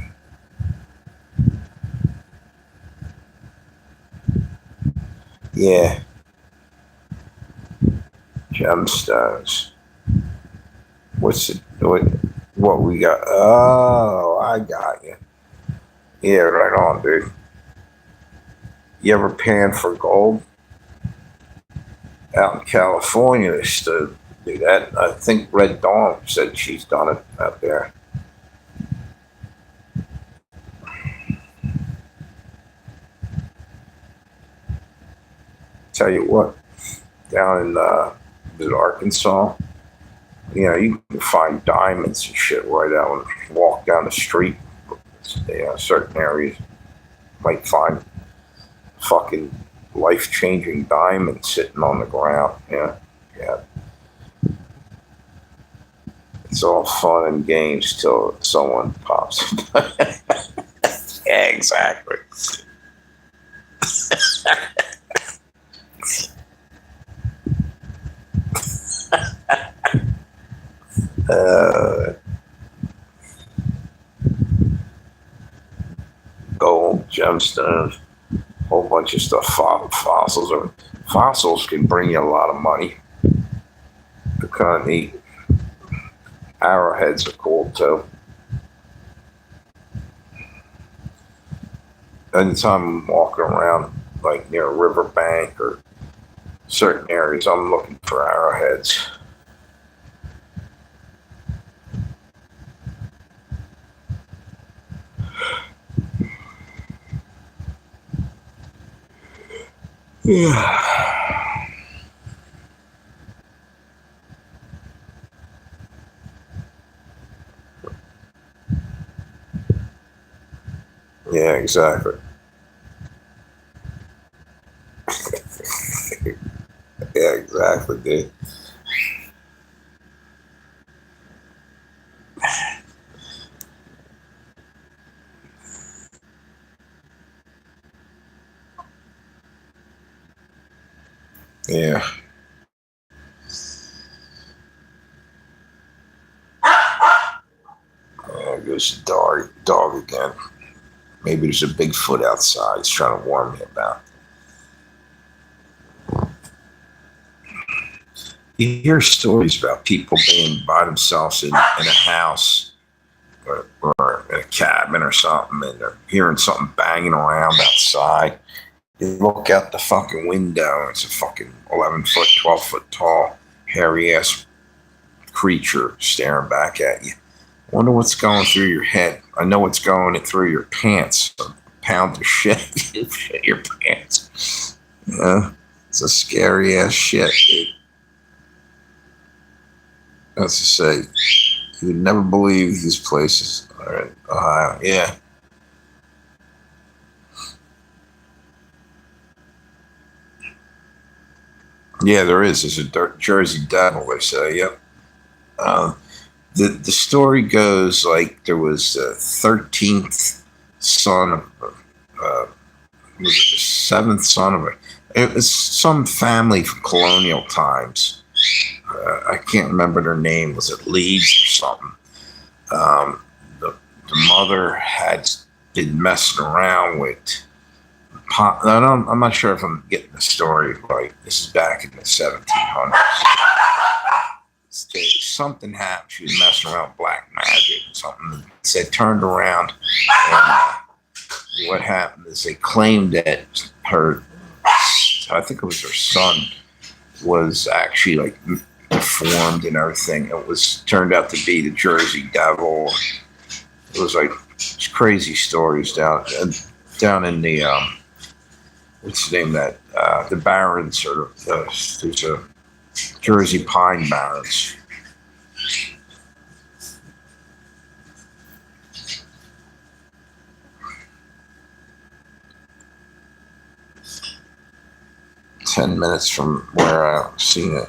Yeah. Gemstones. What we got? Oh, I got you. Yeah, right on, dude. You ever pan for gold? Out in California, they still do that. I think Red Dawn said she's done it out there. Tell you what, down in Arkansas, you can find diamonds and shit right out when you walk down the street. Certain areas might find fucking life-changing diamonds sitting on the ground. Yeah. It's all fun and games till someone pops. Yeah, exactly. Gold, gemstones, whole bunch of stuff. Fossils can bring you a lot of money. kind of neat. Arrowheads are cool too. Anytime I'm walking around, like near a riverbank or certain areas, I'm looking for arrowheads. Yeah. Yeah, exactly. Yeah, exactly, dude. Yeah. There goes the dog again. Maybe there's a Bigfoot outside. He's trying to warn me about. You hear stories about people being by themselves in a house or in a cabin or something, and they're hearing something banging around outside. You look out the fucking window, and it's a fucking 11 foot, 12 foot tall, hairy ass creature staring back at you. I wonder what's going through your head. I know what's going through your pants. A pound of shit. You shit your pants. Yeah, it's a scary ass shit, dude. That's to say, you would never believe these places are in Ohio. Yeah. Yeah, there is. There's a Jersey Devil, they say. Yep. Um, the story goes like there was a 13th son of, was it the seventh son of a, it was some family from colonial times. I can't remember their name. Was it Leeds or something? Um, the mother had been messing around with I'm not sure if I'm getting the story right. This is back in the 1700s. Something happened. She was messing around with black magic or something. Said turned around, and what happened is they claimed that I think it was her son, was actually like deformed and everything. It was turned out to be the Jersey Devil. It was like crazy stories down in the what's the name of that the Barrens, or there's a Jersey Pine Barrens. 10 minutes from where I've seen it.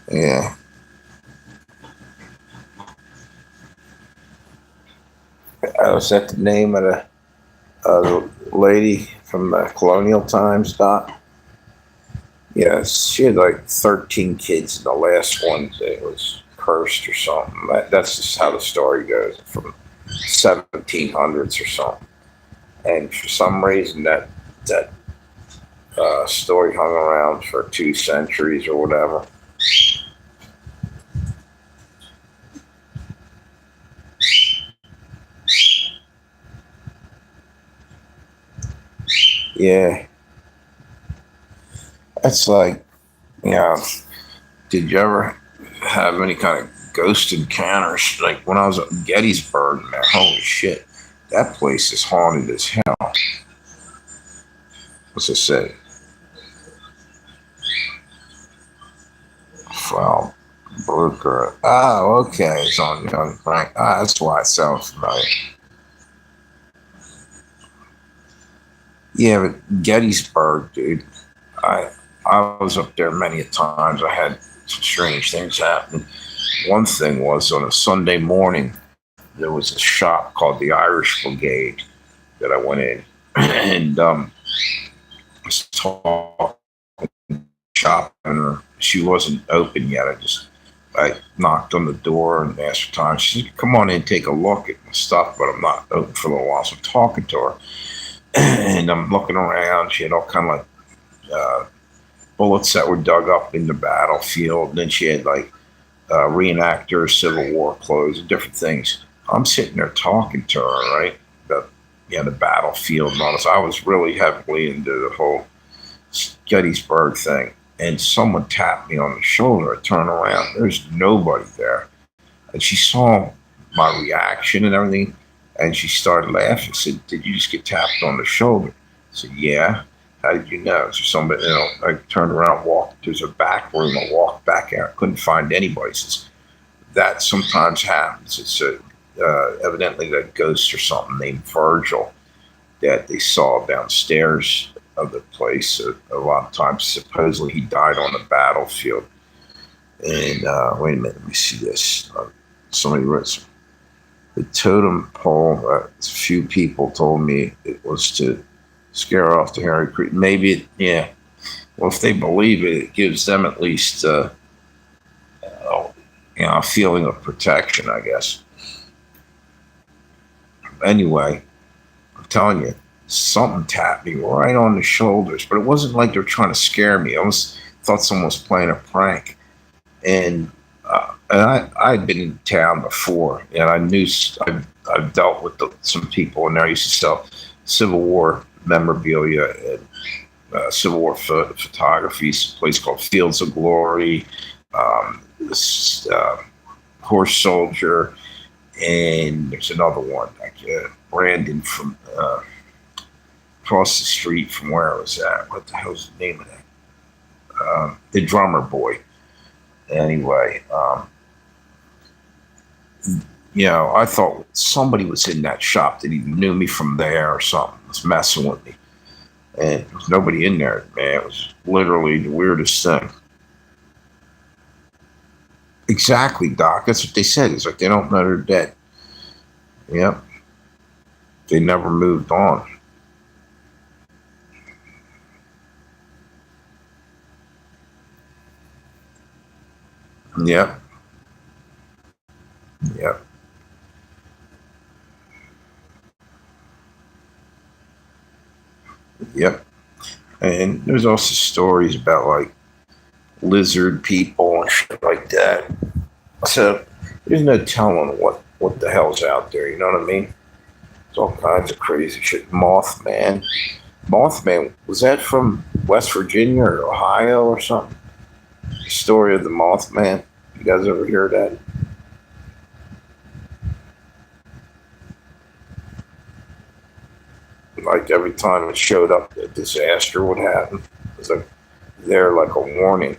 Yeah. Was that the name of the lady from colonial times, Doc? Yes, she had like 13 kids, and the last one it was cursed or something. That's just how the story goes, from 1700s or something. And for some reason, that story hung around for 2 centuries or whatever. Yeah, that's like, you know, did you ever have any kind of ghost encounters? Like when I was at Gettysburg, man, holy shit, that place is haunted as hell. What's it say? Well, Brooker. Oh, okay. It's on Young Frank. Ah, that's why it sounds familiar. Yeah, but Gettysburg, dude. I I was up there many times. I had some strange things happen. One thing was on a Sunday morning, there was a shop called the Irish Brigade that I went in, and I was talking shop, and she wasn't open yet. I just I knocked on the door and asked for time. She said, "Come on in, take a look at my stuff," but I'm not open for a little while. So I'm talking to her, and I'm looking around. She had all kind of like bullets that were dug up in the battlefield. And then she had like reenactors, Civil War clothes, and different things. I'm sitting there talking to her, right? About the battlefield and all this. I was really heavily into the whole Gettysburg thing. And someone tapped me on the shoulder. I turned around. There's nobody there. And she saw my reaction and everything. And she started laughing. Said, "Did you just get tapped on the shoulder?" I said, "Yeah." "How did you know?" So somebody, I turned around, walked. There's a back room. I walked back out. Couldn't find anybody. Says, "That sometimes happens." It's evidently that ghost or something named Virgil that they saw downstairs of the place. A lot of times, supposedly, he died on the battlefield. And wait a minute, let me see this. Somebody wrote the totem pole. A few people told me it was to scare off the Harry Creek. Maybe yeah. Well, if they believe it, it gives them at least a feeling of protection, I guess. Anyway, I'm telling you, something tapped me right on the shoulders, but it wasn't like they're trying to scare me. I almost thought someone was playing a prank. And I'd been in town before, and I knew I've dealt with some people in there. I used to sell Civil War memorabilia and Civil War photography. A place called Fields of Glory, this Horse Soldier, and there's another one, like Brandon from across the street from where I was at. What the hell's the name of that? The Drummer Boy. Anyway, I thought somebody was in that shop that even knew me from there or something, was messing with me. And there was nobody in there, man. It was literally the weirdest thing. Exactly, Doc. That's what they said. It's like they don't know they're dead. Yep. They never moved on. Yep. Yep. Yep. And there's also stories about like lizard people and shit like that. So there's no telling what the hell's out there. You know what I mean? It's all kinds of crazy shit. Mothman. Mothman, was that from West Virginia or Ohio or something? The story of the Mothman. You guys ever hear that? Like every time it showed up, a disaster would happen. It was like there like a warning.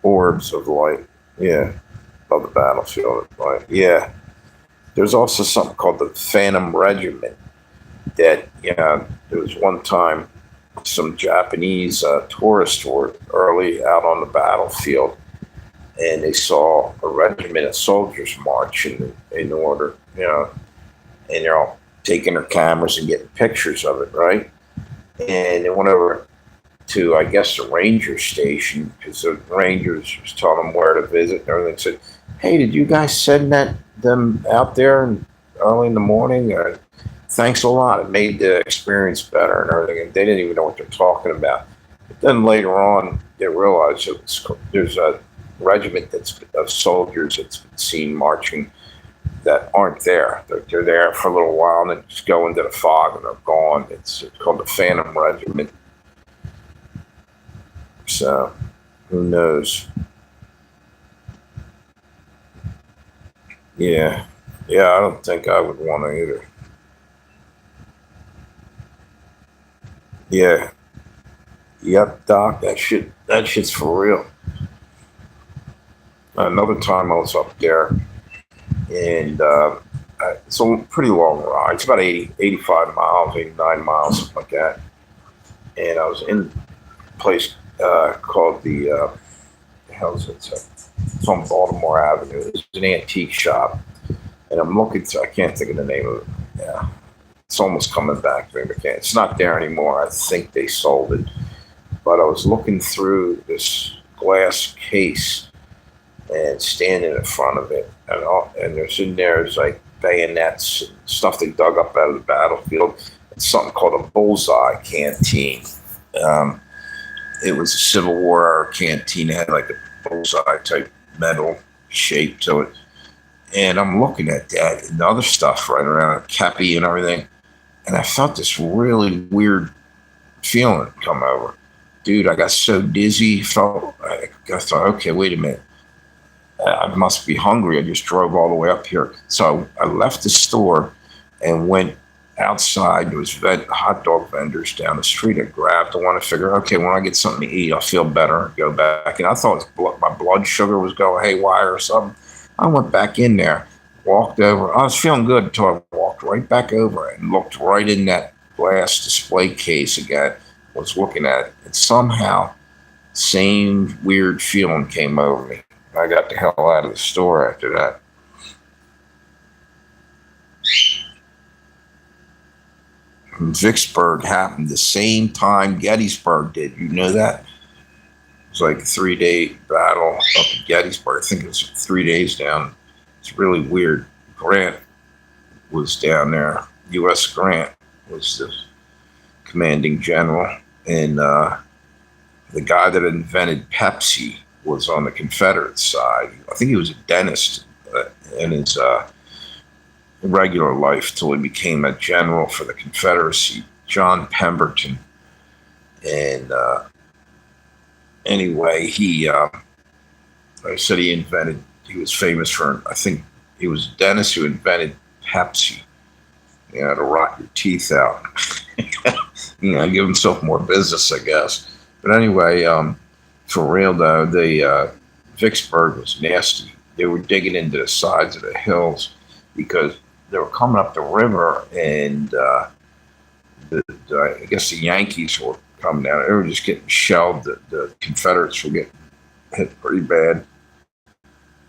Orbs of light. Yeah. Of the battlefield. Like, yeah. There's also something called the Phantom Regiment that, there was one time some Japanese tourists were early out on the battlefield and they saw a regiment of soldiers march in order, and they're all taking their cameras and getting pictures of it, right? And they went over to, I guess, the ranger station because the rangers was telling them where to visit and everything. Said, "Hey, did you guys send them out there early in the morning? Thanks a lot. It made the experience better and everything." And they didn't even know what they're talking about. But then later on, they realized there's a regiment of soldiers that's been seen marching that aren't there. They're there for a little while and then just go into the fog and they're gone. It's called the Phantom Regiment. So who knows? Yeah, yeah. I don't think I would want to either. Yeah, yep, Doc. That shit's for real. Another time I was up there, and it's a pretty long ride. It's about 80, 85 miles, 89 miles, something like that. And I was in a place called the hell's it? It's on Baltimore Avenue. It's an antique shop, and I'm looking. I can't think of the name of it. Yeah, It's almost coming back to me. It's not there anymore. I think they sold it. But I was looking through this glass case and standing in front of it, and there's in there's like bayonets and stuff they dug up out of the battlefield. It's something called a bullseye canteen. Um, it was a Civil War canteen. It had like a bullseye type metal shape to it. And I'm looking at that and the other stuff right around Cappy and everything. And I felt this really weird feeling come over. Dude, I got so dizzy. I thought, okay, wait a minute. I must be hungry. I just drove all the way up here. So I left the store and went outside. There was hot dog vendors down the street. I grabbed the one. I figured, okay, when I get something to eat, I'll feel better. Go back. And I thought my blood sugar was going haywire or something. I went back in there, walked over. I was feeling good until I walked right back over and looked right in that glass display case again. Was looking at it. And somehow, same weird feeling came over me. I got the hell out of the store after that. Vicksburg happened the same time Gettysburg did. You know that? It was like a 3-day battle up at Gettysburg. I think it was 3 days down. It's really weird. Grant was down there. U.S. Grant was the commanding general. And the guy that invented Pepsi was on the Confederate side. I think he was a dentist in his regular life till he became a general for the Confederacy, John Pemberton. And anyway, I said he was famous for, I think he was a dentist who invented Pepsi, to rot your teeth out. Give himself more business, I guess. But anyway, for real though, the Vicksburg was nasty. They were digging into the sides of the hills because they were coming up the river, and I guess the Yankees were coming down. They were just getting shelled. The Confederates were getting hit pretty bad.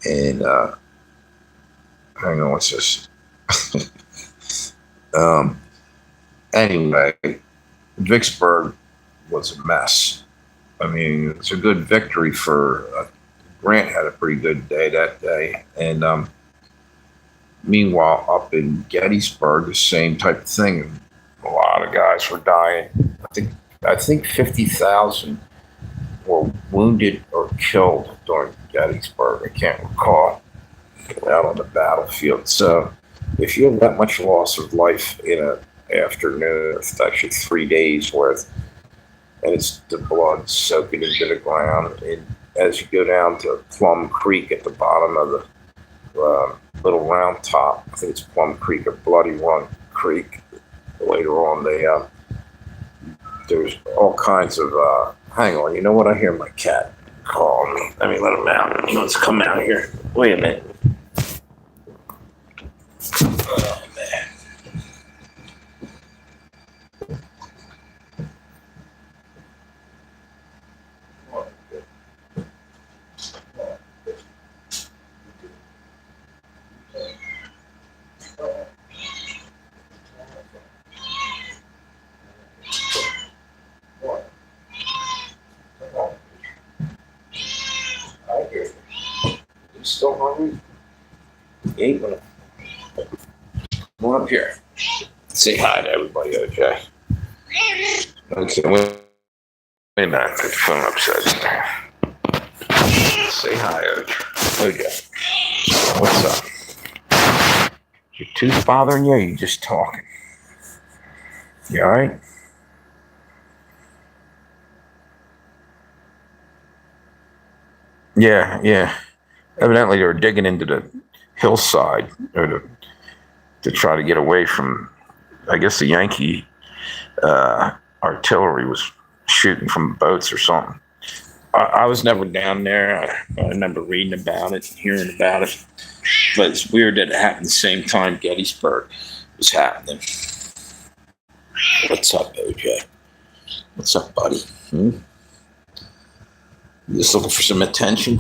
And hang on, what's this? Anyway, Vicksburg was a mess. I mean, it's a good victory for Grant. Had a pretty good day that day. And meanwhile, up in Gettysburg, the same type of thing. A lot of guys were dying. I think 50,000 were wounded or killed during Gettysburg. I can't recall, out on the battlefield. So if you have that much loss of life in an afternoon, it's actually 3 days worth, and it's the blood soaking into the ground. And as you go down to Plum Creek at the bottom of the little round top, I think it's Plum Creek or Bloody Run Creek. Later on, there's all kinds of. Hang on, you know what? I hear my cat calling me. Let me let him out. He wants to come out here. Wait a minute. Oh man. Still hungry? You ate one. Come on up here. Say hi to everybody, OJ. Okay, wait a minute. Put the phone upside down. Say hi, OJ. What's up? Is your tooth bothering you, or are you just talking? You all right? Yeah. Evidently, they were digging into the hillside to try to get away from, I guess, the Yankee artillery was shooting from boats or something. I was never down there. I remember reading about it, hearing about it. But it's weird that it happened the same time Gettysburg was happening. What's up, OJ? What's up, buddy? You just looking for some attention?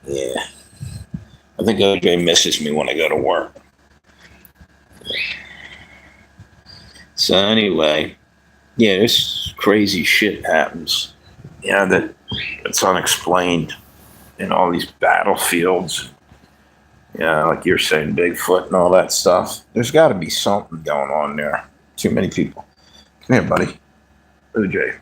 Yeah. I think OJ misses me when I go to work. So anyway, yeah, this crazy shit happens. Yeah, that's unexplained in all these battlefields. Yeah, like you're saying, Bigfoot and all that stuff. There's got to be something going on there. Too many people. Come here, buddy. OJ.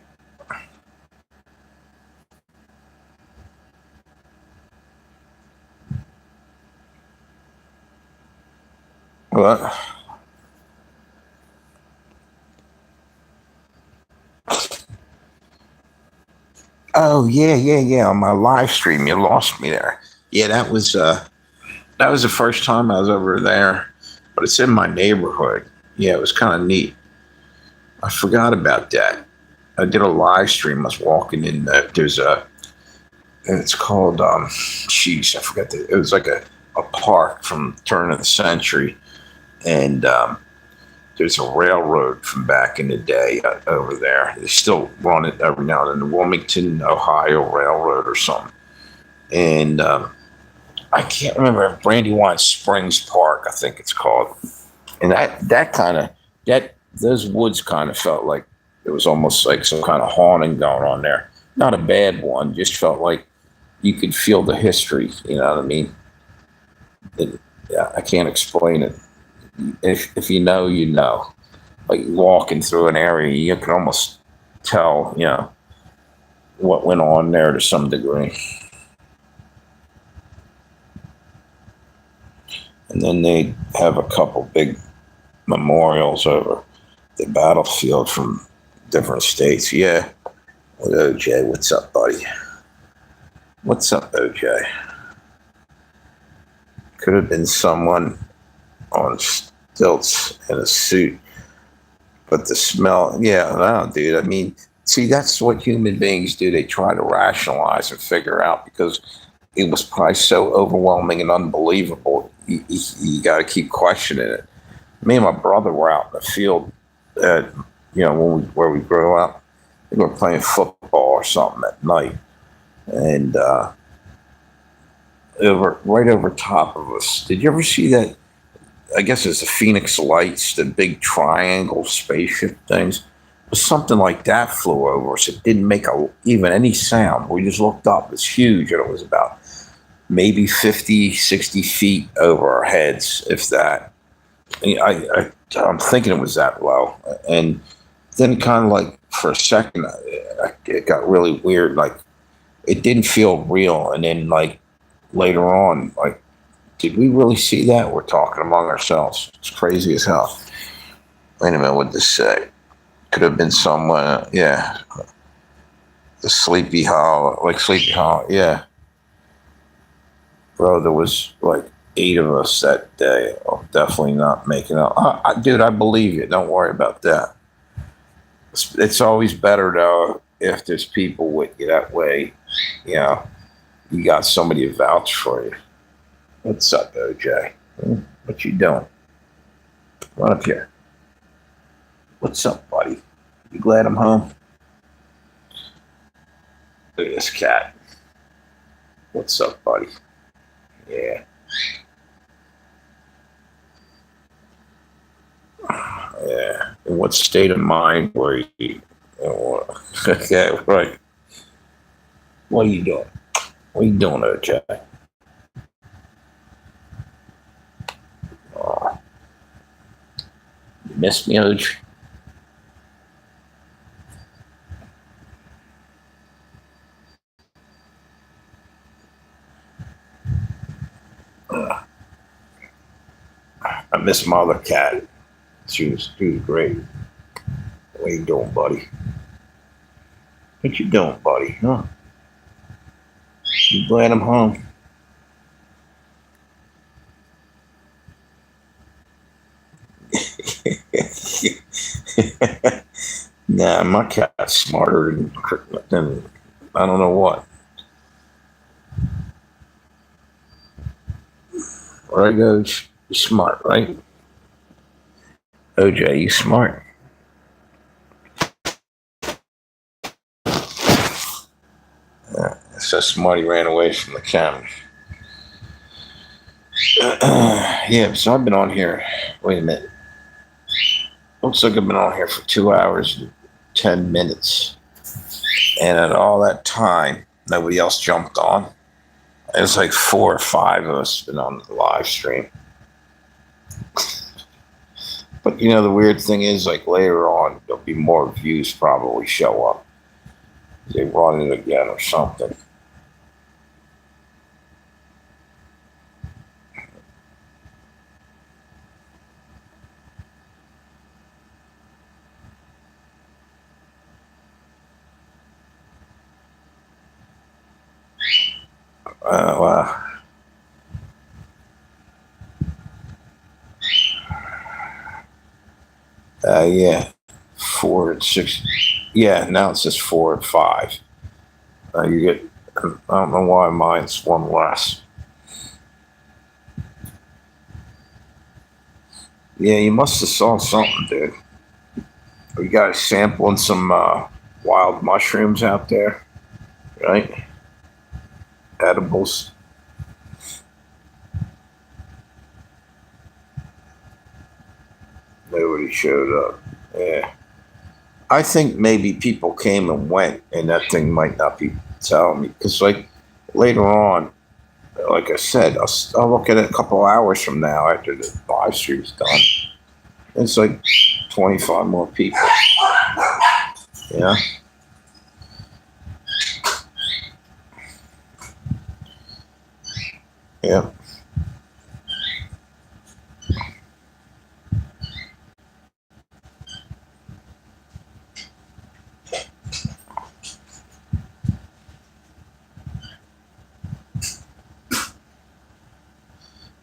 What? Oh yeah, yeah, yeah. On my live stream, you lost me there. Yeah, that was the first time I was over there, but it's in my neighborhood. Yeah, it was kind of neat. I forgot about that. I did a live stream. I was walking in. There's a, and it's called jeez, I forgot. It was like a park from the turn of the century, and there's a railroad from back in the day over there. They still run it every now and then, the Wilmington, Ohio Railroad or something. And I can't remember, Brandywine Springs Park, I think it's called. And that kind of that those woods kind of felt like it was almost like some kind of haunting going on there. Not a bad one, just felt like you could feel the history. You know what I mean? Yeah, I can't explain it. If you know, you know. Like walking through an area, you can almost tell, what went on there to some degree. And then they have a couple big memorials over the battlefield from different states. Yeah. Well, OJ, what's up, buddy? What's up, OJ? Could have been someone on stilts in a suit. But the smell, yeah, no, dude. I mean, see, that's what human beings do. They try to rationalize and figure out because it was probably so overwhelming and unbelievable. You got to keep questioning it. Me and my brother were out in the field, where we grew up. We were playing football or something at night, and right over top of us. Did you ever see that? I guess it's the Phoenix Lights, the big triangle spaceship things. It was something like that flew over us. It didn't make even any sound. We just looked up. It's huge, and it was about maybe 50, 60 feet over our heads, if that. I'm thinking it was that low. And then kind of like for a second, it got really weird. Like it didn't feel real. And then like later on, like, did we really see that? We're talking among ourselves. It's crazy as hell. Wait a minute, what did this say? Could have been someone, yeah. The Sleepy Hollow, like Sleepy Hollow, yeah. Bro, there was like 8 of us that day. Oh, definitely not making up. Dude, I believe you. Don't worry about that. It's always better, though, if there's people with you that way. You got somebody to vouch for you. What's up, OJ? What you doing? Run up here. What's up, buddy? You glad I'm home? Look at this cat. What's up, buddy? Yeah. Yeah. In what state of mind were you? Okay, right. What are you doing? What are you doing, OJ? You missed me, OJ? I miss my other cat. She was great. What you doing, buddy? What you doing, buddy? Huh? You glad I'm home? Nah, my cat's smarter than I don't know what. Right, OJ? You smart, right? OJ, you smart. So smart he ran away from the camera. Yeah, so I've been on here. Wait a minute. Looks like I've been on here for 2 hours and 10 minutes, and at all that time, nobody else jumped on. It's like 4 or 5 of us been on the live stream. But the weird thing is, like later on, there'll be more views probably show up. They run it again or something. Well, yeah, 4 and 6. Yeah, now it says 4 and 5. You get. I don't know why mine's one less. Yeah, you must have saw something, dude. We got sampling some wild mushrooms out there, right? Edibles. Nobody showed up. Yeah. I think maybe people came and went, and that thing might not be telling me. Because, like, later on, like I said, I'll look at it a couple hours from now after the live stream's done. It's like 25 more people. Yeah. Yeah.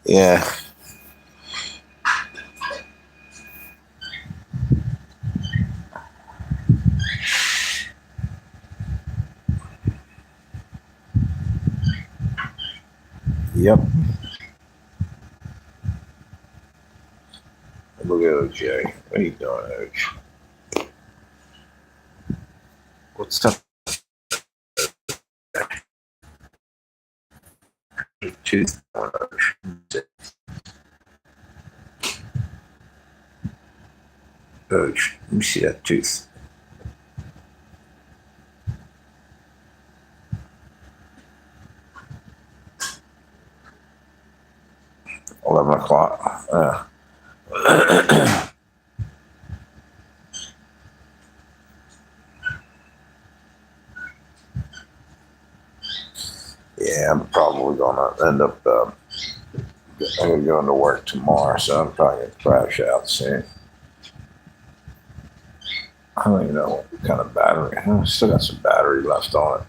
Yeah. Yep. Look at OJ. What are you doing, OJ? What's up? Tooth. OJ. Let me see that tooth. 11 o'clock. Yeah, I'm probably gonna end up. I'm gonna go into work tomorrow, so I'm probably gonna crash out soon. I don't even know what kind of battery. I still got some battery left on it.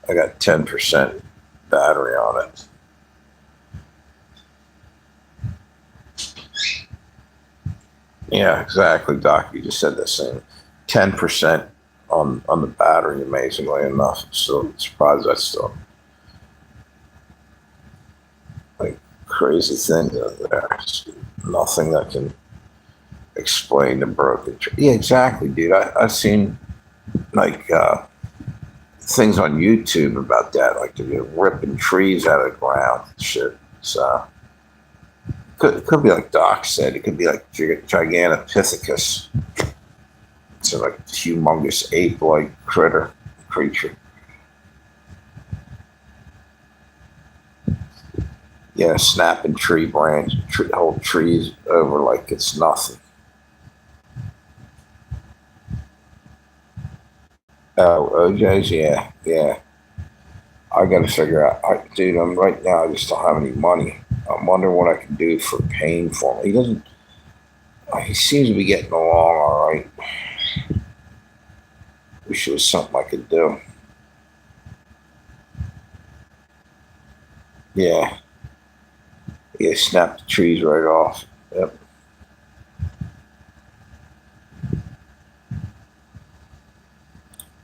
I got 10% battery on it. Yeah, exactly, Doc. You just said the same. 10% on the battery. Amazingly enough, I'm still surprised that's still like crazy thing there. It's nothing that can explain the broken tree. Yeah, exactly, dude. I've seen like things on YouTube about that, like they're ripping trees out of the ground and shit. So it could be like Doc said. It could be like Gigantopithecus. It's a like humongous ape-like creature. Yeah, snapping tree branch, whole trees over like it's nothing. Oh, OJ's, yeah, yeah. I got to figure out, dude. I'm right now. I just don't have any money. I'm wondering what I can do for paying for him. He doesn't. He seems to be getting along all right. Wish it was something I could do. Yeah, yeah. Snap the trees right off. Yep.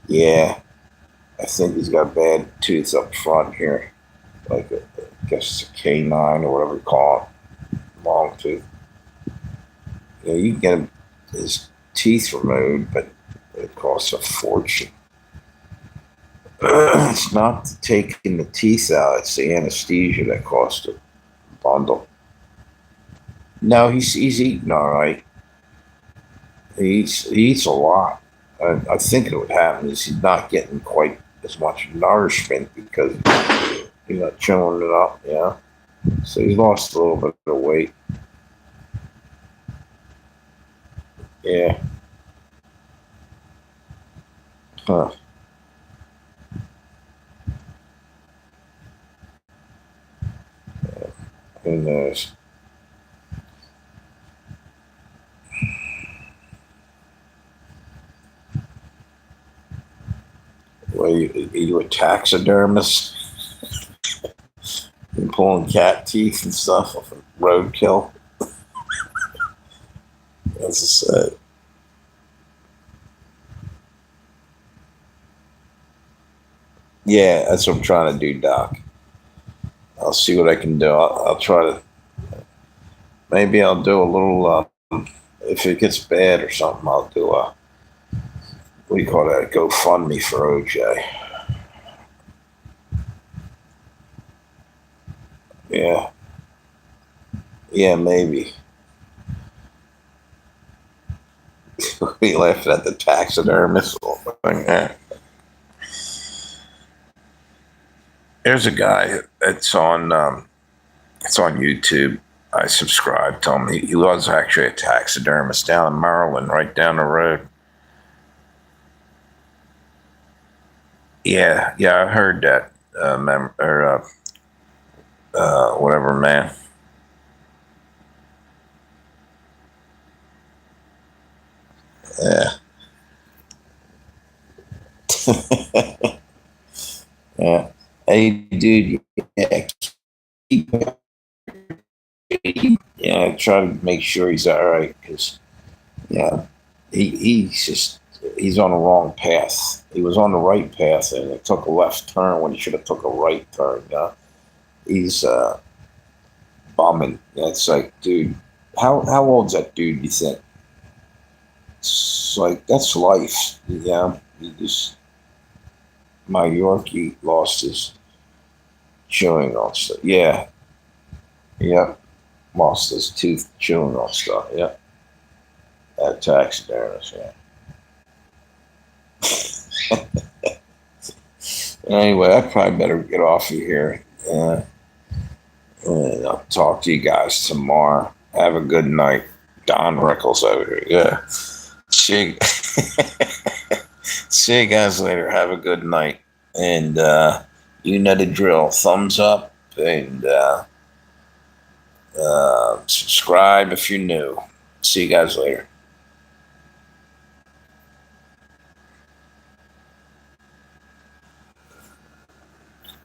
Yeah, I think he's got bad tooth up front here, like I guess it's a canine or whatever you call it, long tooth. Yeah, you can get his teeth removed, but it costs a fortune. It's not taking the teeth out; it's the anesthesia that costs a bundle. No, he's eating all right. He eats a lot. I think it would happen is he's not getting quite as much nourishment because he's not chewing it up. Yeah, so he's lost a little bit of weight. Yeah. Huh. Who knows? Well, you a taxidermist and pulling cat teeth and stuff off of roadkill. That's just yeah, that's what I'm trying to do, Doc. I'll see what I can do. I'll try to. Maybe I'll do a little. If it gets bad or something, I'll do a what do you call that? A GoFundMe for OJ. Yeah, yeah, maybe. We laughed at the taxidermist thing. Yeah. There's a guy that's on. It's on YouTube. I subscribed to him. He was actually a taxidermist down in Maryland, right down the road. Yeah, yeah, I heard that. Whatever, man. Yeah, yeah. Hey, dude. Yeah, keep, yeah. Try to make sure he's all right because yeah, he's on the wrong path. He was on the right path and it took a left turn when he should have took a right turn. He's bumming. Yeah, it's like, dude, how old's that dude? You think? It's like that's life. Yeah, he just my Yorkie lost his chewing on stuff. Yeah, yeah, lost his tooth chewing on stuff. Yeah, that taxidermist. Yeah. Anyway, I probably better get off of here. And I'll talk to you guys tomorrow. Have a good night. Don Rickles over here. Yeah. See, see you guys later. Have a good night. And you know the drill. Thumbs up and subscribe if you're new. See you guys later.